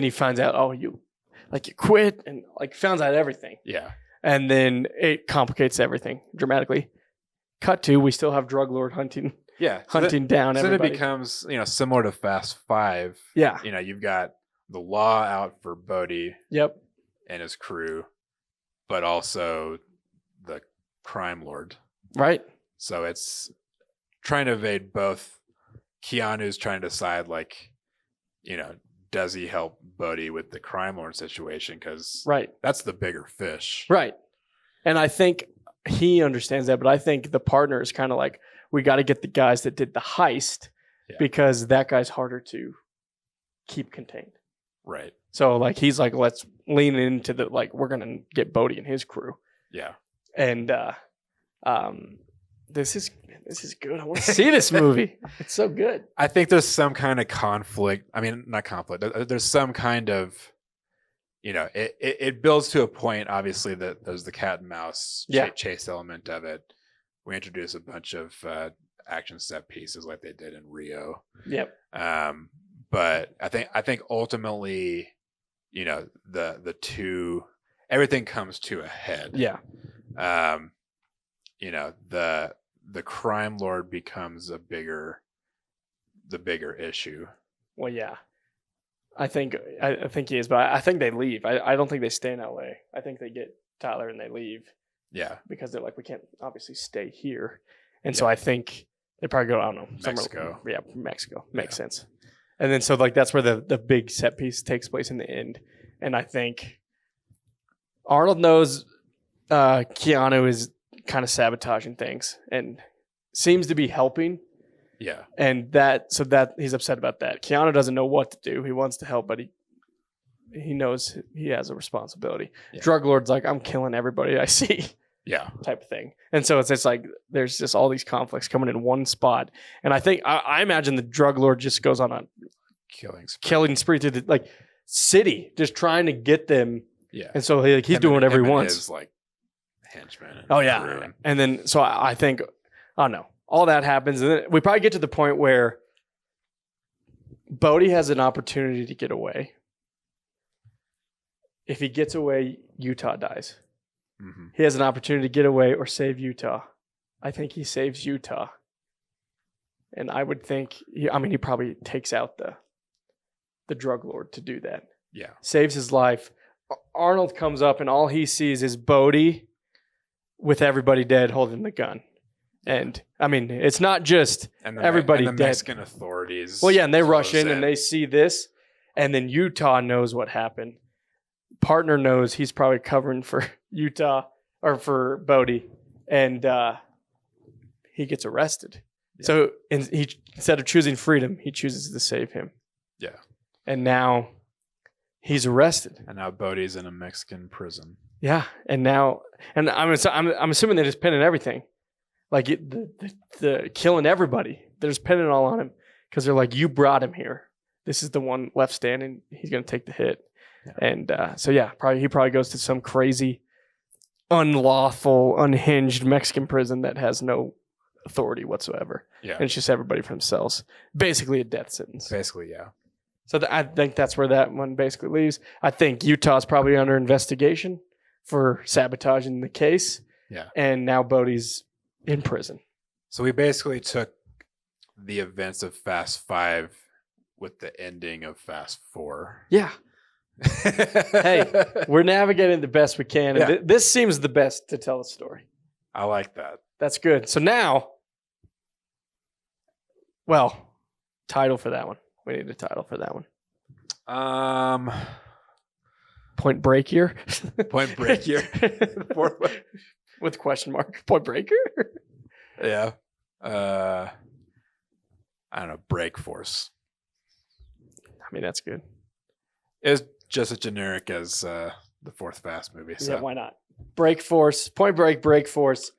he finds out, oh, you quit, and like finds out everything. Yeah. And then it complicates everything dramatically. Cut to, we still have drug lord hunting. Yeah. Hunting down everybody. So then it becomes, similar to Fast 5. Yeah. You've got the law out for Bodhi. Yep. And his crew, but also the crime lord. Right. So it's trying to evade both. Keanu's trying to decide, like, does he help Bodhi with the crime lord situation? Because that's the bigger fish. Right. And I think he understands that, but I think the partner is kind of like, we got to get the guys that did the heist because that guy's harder to keep contained. Right. So like he's like, let's lean into the we're gonna get Bodhi and his crew. Yeah. And this is good. I want to see this movie. It's so good. I think there's some kind of conflict. I mean, not conflict. There's some kind of, it builds to a point. Obviously, that there's the cat and mouse chase element of it. We introduce a bunch of action set pieces like they did in Rio. Yep. But I think ultimately, the two, everything comes to a head. Yeah. The crime lord becomes the bigger issue. Well, yeah. I think he is, but I think they leave. I don't think they stay in LA. I think they get Tyler and they leave. Yeah. Because they're like, we can't obviously stay here. And so I think they probably go, I don't know, Mexico. Mexico. Makes sense. And then so that's where the big set piece takes place in the end. And I think Arnold knows Keanu is kind of sabotaging things and seems to be helping. Yeah. And that he's upset about that. Keanu doesn't know what to do. He wants to help, but he knows he has a responsibility. Yeah. Drug lord's like, I'm killing everybody I see. Yeah. Type of thing. And so it's like there's just all these conflicts coming in one spot. And I think I imagine the drug lord just goes on a killing spree through the city, just trying to get them. Yeah. And so he's doing whatever he wants. His, henchmen. Oh yeah. Crew. And then so I think, I don't know, all that happens, and then we probably get to the point where Bodhi has an opportunity to get away. If he gets away, Utah dies. Mm-hmm. He has an opportunity to get away or save Utah. I think he saves Utah. And I would think, he probably takes out the drug lord to do that. Yeah. Saves his life. Arnold comes up and all he sees is Bodhi with everybody dead holding the gun. And I mean, it's not just everybody the dead. Mexican authorities. Well, yeah, and they rush in and they see this, and then Utah knows what happened. Partner knows he's probably covering for Utah or for Bodie, and he gets arrested. Yeah. So instead of choosing freedom, he chooses to save him. Yeah. And now he's arrested. And now Bodie's in a Mexican prison. Yeah, and I'm assuming they're just pinning everything, like the killing everybody. They're just pinning it all on him because they're like, you brought him here. This is the one left standing. He's gonna take the hit. Yeah. And he probably goes to some crazy, unlawful, unhinged Mexican prison that has no authority whatsoever. Yeah, and it's just everybody for themselves. Basically a death sentence. Basically, yeah. So I think that's where that one basically leaves. I think Utah's probably under investigation for sabotaging the case. Yeah. And now Bodie's in prison. So we basically took the events of Fast 5 with the ending of Fast 4. Yeah. Hey, we're navigating the best we can. And yeah. This seems the best to tell the story. I like that. That's good. So now, title for that one. We need a title for that one. Point Break here. Point Break here. With question mark. Point Breaker. Yeah. I don't know. Break Force. I mean, that's good. It's just as generic as the fourth Fast movie. So. Yeah, why not? Break Force. Point Break. Break Force.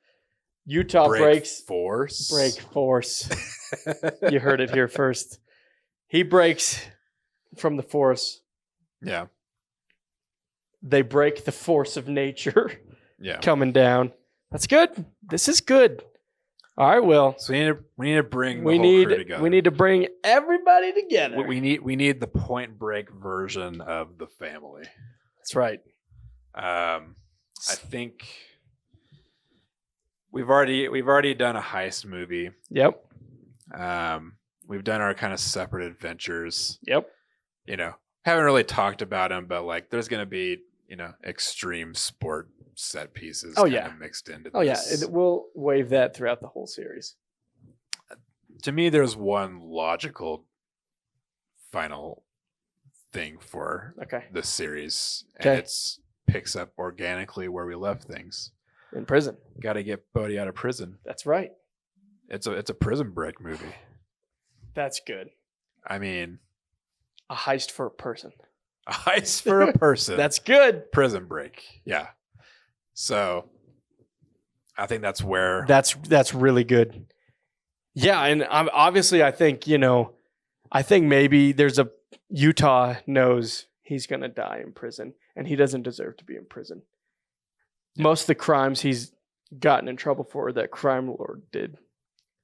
Utah breaks. Force. Break Force. You heard it here first. He breaks from the force. Yeah. They break the force of nature. Yeah. Coming down. That's good. This is good. All right, Will. So we need to bring the whole crew together. We need to bring everybody together. We need the Point Break version of the family. That's right. I think we've already done a heist movie. Yep. We've done our kind of separate adventures. Yep. Haven't really talked about them, but there's going to be, extreme sport set pieces mixed into this. Oh, yeah. We'll wave that throughout the whole series. To me, there's one logical final thing for the series. And it picks up organically where we left things. In prison. Got to get Bodie out of prison. That's right. It's a prison break movie. That's good. I mean... A heist for a person. A heist for a person. That's good. Prison break. Yeah. So I think that's where... That's really good. Yeah, and obviously I think, maybe there's Utah knows he's going to die in prison, and he doesn't deserve to be in prison. Yeah. Most of the crimes he's gotten in trouble for, that crime lord did.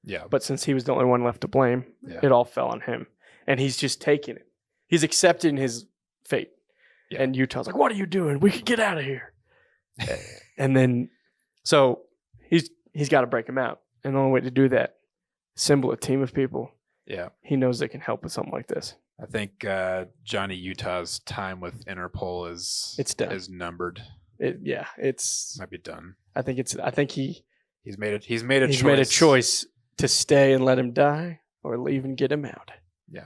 Yeah. But since he was the only one left to blame, it all fell on him. And he's just taking it. He's accepting his fate. Yeah. And Utah's like, what are you doing? We could get out of here. And then, so he's got to break him out. And the only way to do that, assemble a team of people. Yeah. He knows they can help with something like this. I think Johnny Utah's time with Interpol is numbered. It's might be done. I think he's made a choice to stay and let him die, or leave and get him out. Yeah.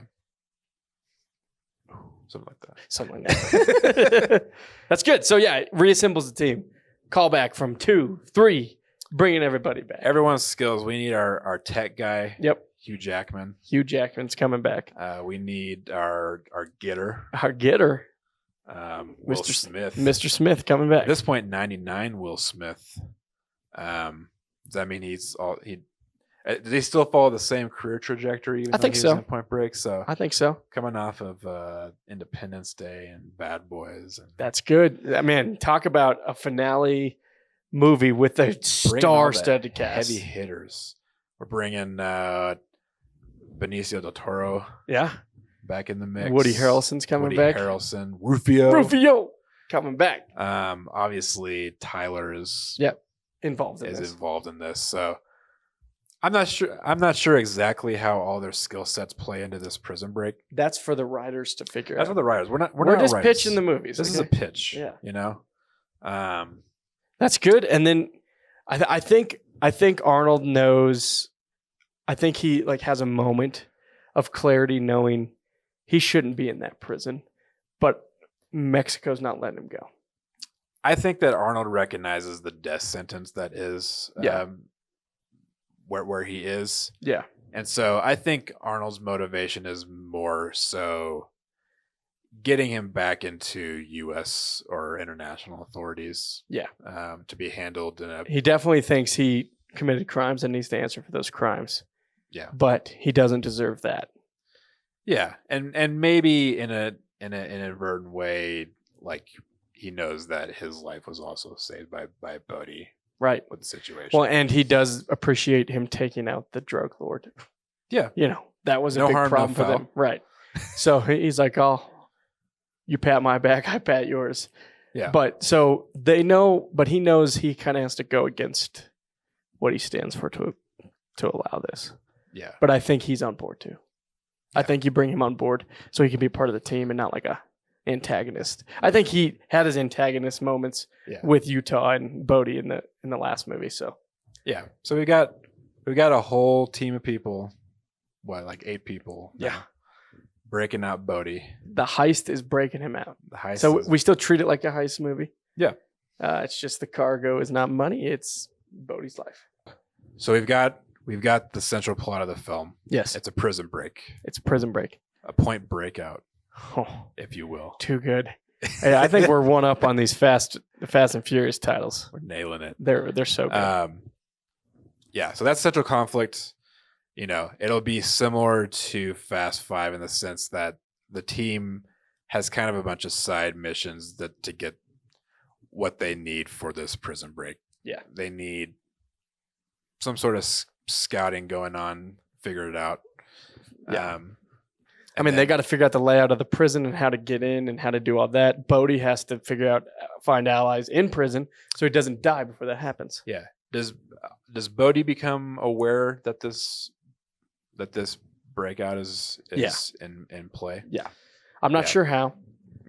Something like that. That's good. So reassembles the team. Call back from 2, 3, bringing everybody back. Everyone's skills. We need our tech guy. Yep. Hugh Jackman. Hugh Jackman's coming back. We need our getter. Our getter. Will Smith. Mr. Smith coming back. At this point, 99 Will Smith. Does that mean did he still follow the same career trajectory? I think so. Was in Point Break. So I think so. Coming off of Independence Day and Bad Boys. That's good. Man, talk about a finale movie with a star-studded cast. Heavy hitters. We're bringing Benicio del Toro. Yeah. Back in the mix. Woody Harrelson's coming back. Harrelson. Rufio coming back. Obviously Tyler is involved in this. So I'm not sure exactly how all their skill sets play into this prison break. That's for the writers to figure out. That's for the writers. We're not just writers. pitching the movies. This is a pitch. Yeah. That's good. And then I think I think Arnold knows. I think he like has a moment of clarity, knowing he shouldn't be in that prison, but Mexico's not letting him go. I think that Arnold recognizes the death sentence that is where he is. Yeah. And so I think Arnold's motivation is more so getting him back into U.S. or international authorities. Yeah. To be handled in a... He definitely thinks he committed crimes and needs to answer for those crimes. Yeah. But he doesn't deserve that. Yeah. And maybe in an inadvertent way, like he knows that his life was also saved by Bodhi. Right. With the situation. Well, and he does appreciate him taking out the drug lord. Yeah. You know, that was a No big harm, problem no for foul. them. Right. So he's like, oh, you pat my back, I pat yours. Yeah. But so they know, but he knows he kind of has to go against what he stands for to allow this. Yeah. But I think he's on board too. Yeah. I think you bring him on board so he can be part of the team and not like a antagonist. I think he had his antagonist moments with Utah and Bodhi in the last movie. So yeah. So we got a whole team of people, like 8 people. Yeah. Breaking out Bodhi. The heist is breaking him out. The heist. So we still treat it like a heist movie. Yeah. It's just the cargo is not money; it's Bodhi's life. So we've got the central plot of the film. Yes, It's a prison break. it's a prison break. A point breakout, Oh, if you will. too good. Hey, I think we're one up on these Fast and Furious titles. We're nailing it. They're so good. Yeah. So that's central conflict. You know, it'll be similar to Fast 5 in the sense that the team has kind of a bunch of side missions to get what they need for this prison break. Yeah. They need some sort of scouting going on, figure it out. Yeah. I mean, they got to figure out the layout of the prison and how to get in and how to do all that. Bodhi has to find allies in prison so he doesn't die before that happens. Yeah. Does Bodhi become aware that this breakout is in play? Yeah. I'm not sure how.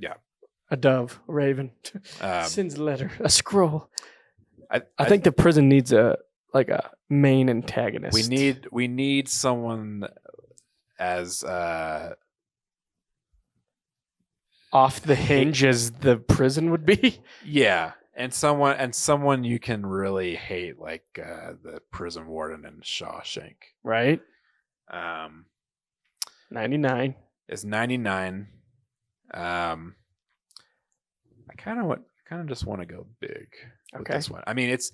Yeah. A dove, a raven, sends a letter, a scroll. I think the prison needs a main antagonist. We need someone as off the hinge as the prison would be. Yeah. And someone you can really hate, like the prison warden in Shawshank. Right. 99 is 99. I kind of just want to go big with this one. I mean, it's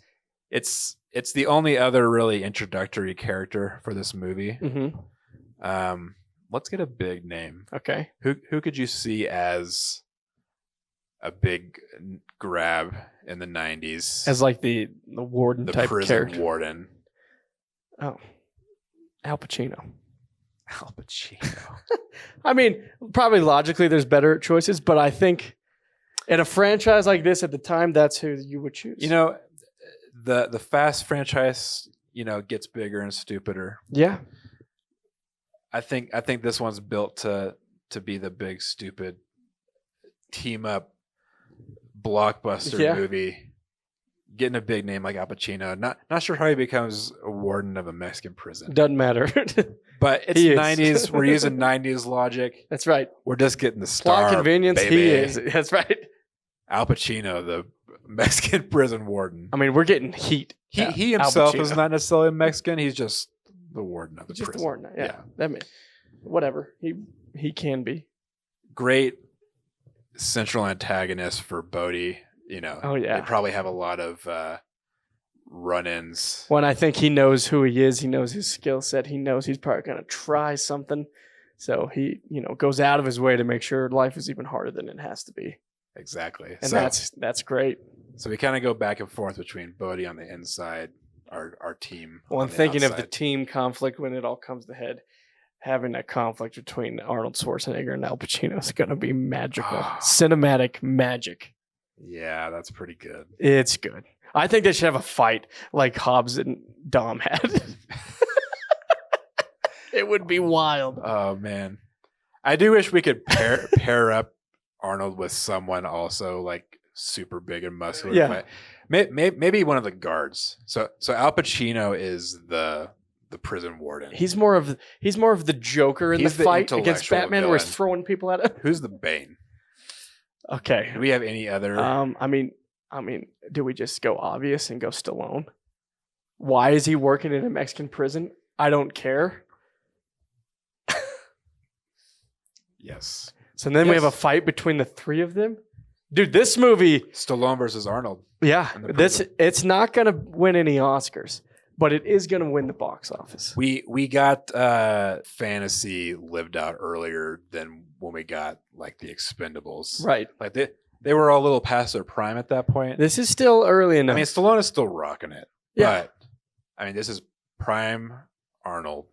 the only other really introductory character for this movie. Mm-hmm. Let's get a big name. Okay. Who could you see as a big grab in the 90s as like the warden the type prison character? Warden. Oh, Al Pacino. Al Pacino. I mean, probably logically there's better choices, but I think in a franchise like this at the time, that's who you would choose. You know, the Fast franchise, you know, gets bigger and stupider. Yeah. I think this one's built to be the big stupid team up blockbuster movie. Getting a big name like Al Pacino. Not sure how he becomes a warden of a Mexican prison. Doesn't matter. But it's 90s. We're using 90s logic. That's right. We're just getting the star. Plot convenience, baby. he is. That's right. Al Pacino, the Mexican prison warden. I mean, we're getting heat. He himself is not necessarily Mexican. He's just the warden of the prison. Just the warden. Yeah. That means whatever. He can be. Great central antagonist for Bodhi. You know. Oh yeah. They probably have a lot of run-ins. When I think he knows who he is, he knows his skill set. He knows he's probably going to try something. So he, goes out of his way to make sure life is even harder than it has to be. Exactly. And that's great. So we kind of go back and forth between Bodhi on the inside, our team. Well, I'm thinking of the team conflict when it all comes to head. Having a conflict between Arnold Schwarzenegger and Al Pacino is going to be magical. Cinematic magic. Yeah, that's pretty good. It's good. I think they should have a fight like Hobbs and Dom had. It would be wild. Oh, man. I do wish we could pair up Arnold with someone also like super big and muscular. Yeah. Maybe one of the guards. So Al Pacino is the prison warden. He's more of the Joker in the fight against Batman, where he's throwing people at him. Who's the Bane? Okay. Do we have any other? I mean, do we just go obvious and go Stallone? Why is he working in a Mexican prison? I don't care. Yes. So then we have a fight between the three of them. Dude, this movie, Stallone versus Arnold. Yeah, it's not gonna win any Oscars, but it is gonna win the box office. We got fantasy lived out earlier than when we got like the Expendables. Right. Like they were all a little past their prime at that point. This is still early enough. I mean, Stallone is still rocking it. Yeah. But I mean, this is prime Arnold,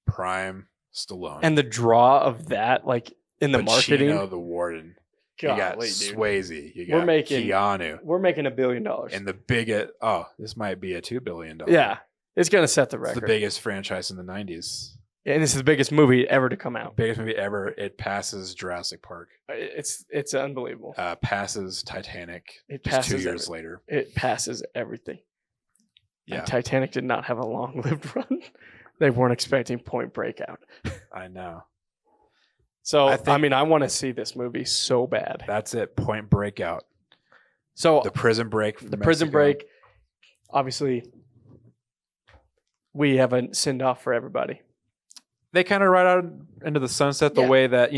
prime Stallone, and the draw of that, like in the marketing, the warden. Golly, you got dude. Swayze. You got Keanu. We're making $1 billion. And the biggest, this might be a $2 billion. Yeah, it's going to set the record. It's the biggest franchise in the 90s. And this is the biggest movie ever to come out. Biggest movie ever. It passes Jurassic Park. It's unbelievable. Passes Titanic. It passes 2 years later. It passes everything. Yeah. And Titanic did not have a long-lived run. They weren't expecting Point Break out. I know. So, I want to see this movie so bad. That's it. Point Breakout. So the Prison Break. The Prison Break. Obviously, we have a send-off for everybody. They kind of ride out into the sunset the way that,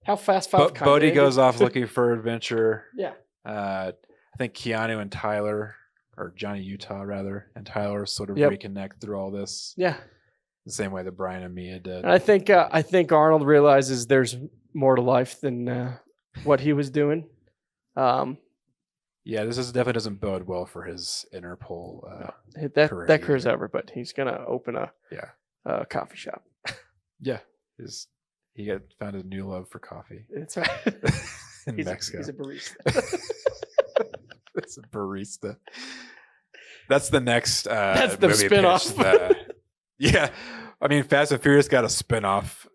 how Fast Five Bodie goes off looking for adventure. Yeah. I think Keanu and Tyler, or Johnny Utah rather, and Tyler sort of reconnect through all this. Yeah. The same way that Brian and Mia did. And I think Arnold realizes there's more to life than what he was doing. Yeah, this definitely doesn't bode well for his Interpol career. That career's over, but he's gonna open a coffee shop. Yeah, he found his new love for coffee. That's right. in Mexico. He's a barista. It's a barista. That's the next. That's the spinoff. Yeah, I mean, Fast and Furious got a spinoff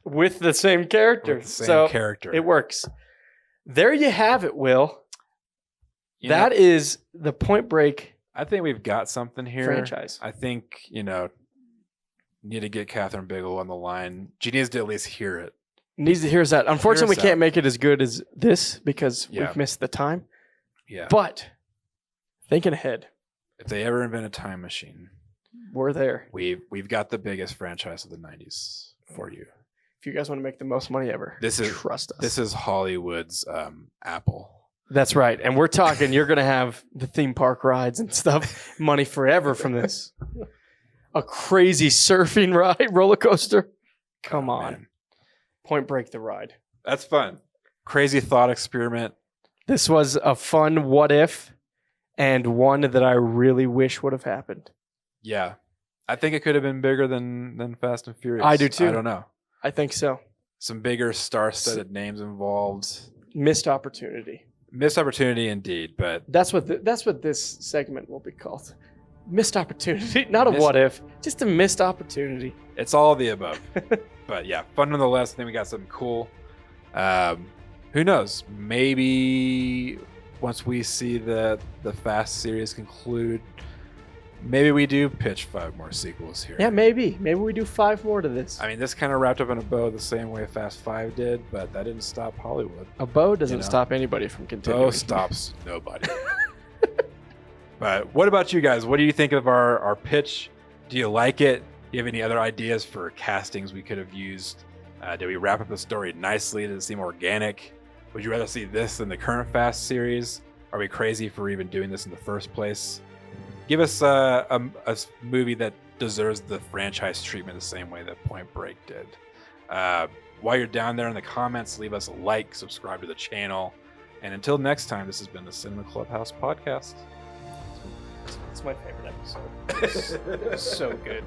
with the same character. It works. There you have it, Will. That is the Point Break. I think we've got something here. Franchise. I think need to get Catherine Bigelow on the line. She needs to at least hear it. Needs to hear that. Unfortunately, we can't make it as good as this because we've missed the time. Yeah. But thinking ahead, if they ever invent a time machine, we're there. We've got the biggest franchise of the 90s for you. If you guys want to make the most money ever, trust us. This is Hollywood's Apple. That's right. And we're talking, you're going to have the theme park rides and stuff, money forever from this. A crazy surfing ride, roller coaster. Come on. Man. Point Break the ride. That's fun. Crazy thought experiment. This was a fun what if, and one that I really wish would have happened. Yeah. I think it could have been bigger than Fast and Furious. I do too. I don't know. I think so. Some bigger star-studded names involved. Missed opportunity. Missed opportunity indeed, but that's what this segment will be called. Missed opportunity, not a what if, just a missed opportunity. It's all of the above. But yeah, fun nonetheless. I think we got something cool. Who knows? Maybe once we see the Fast series conclude, maybe we do pitch 5 more sequels here. Yeah, maybe. Maybe we do 5 more to this. I mean, this kind of wrapped up in a bow the same way Fast 5 did, but that didn't stop Hollywood. A bow doesn't stop anybody from continuing. Bow stops nobody. But what about you guys? What do you think of our pitch? Do you like it? Do you have any other ideas for castings we could have used? Did we wrap up the story nicely? Did it seem organic? Would you rather see this than the current Fast series? Are we crazy for even doing this in the first place? Give us a movie that deserves the franchise treatment the same way that Point Break did. While you're down there in the comments, leave us a like, subscribe to the channel. And until next time, this has been the Cinema Clubhouse Podcast. It's my favorite episode. It was so good.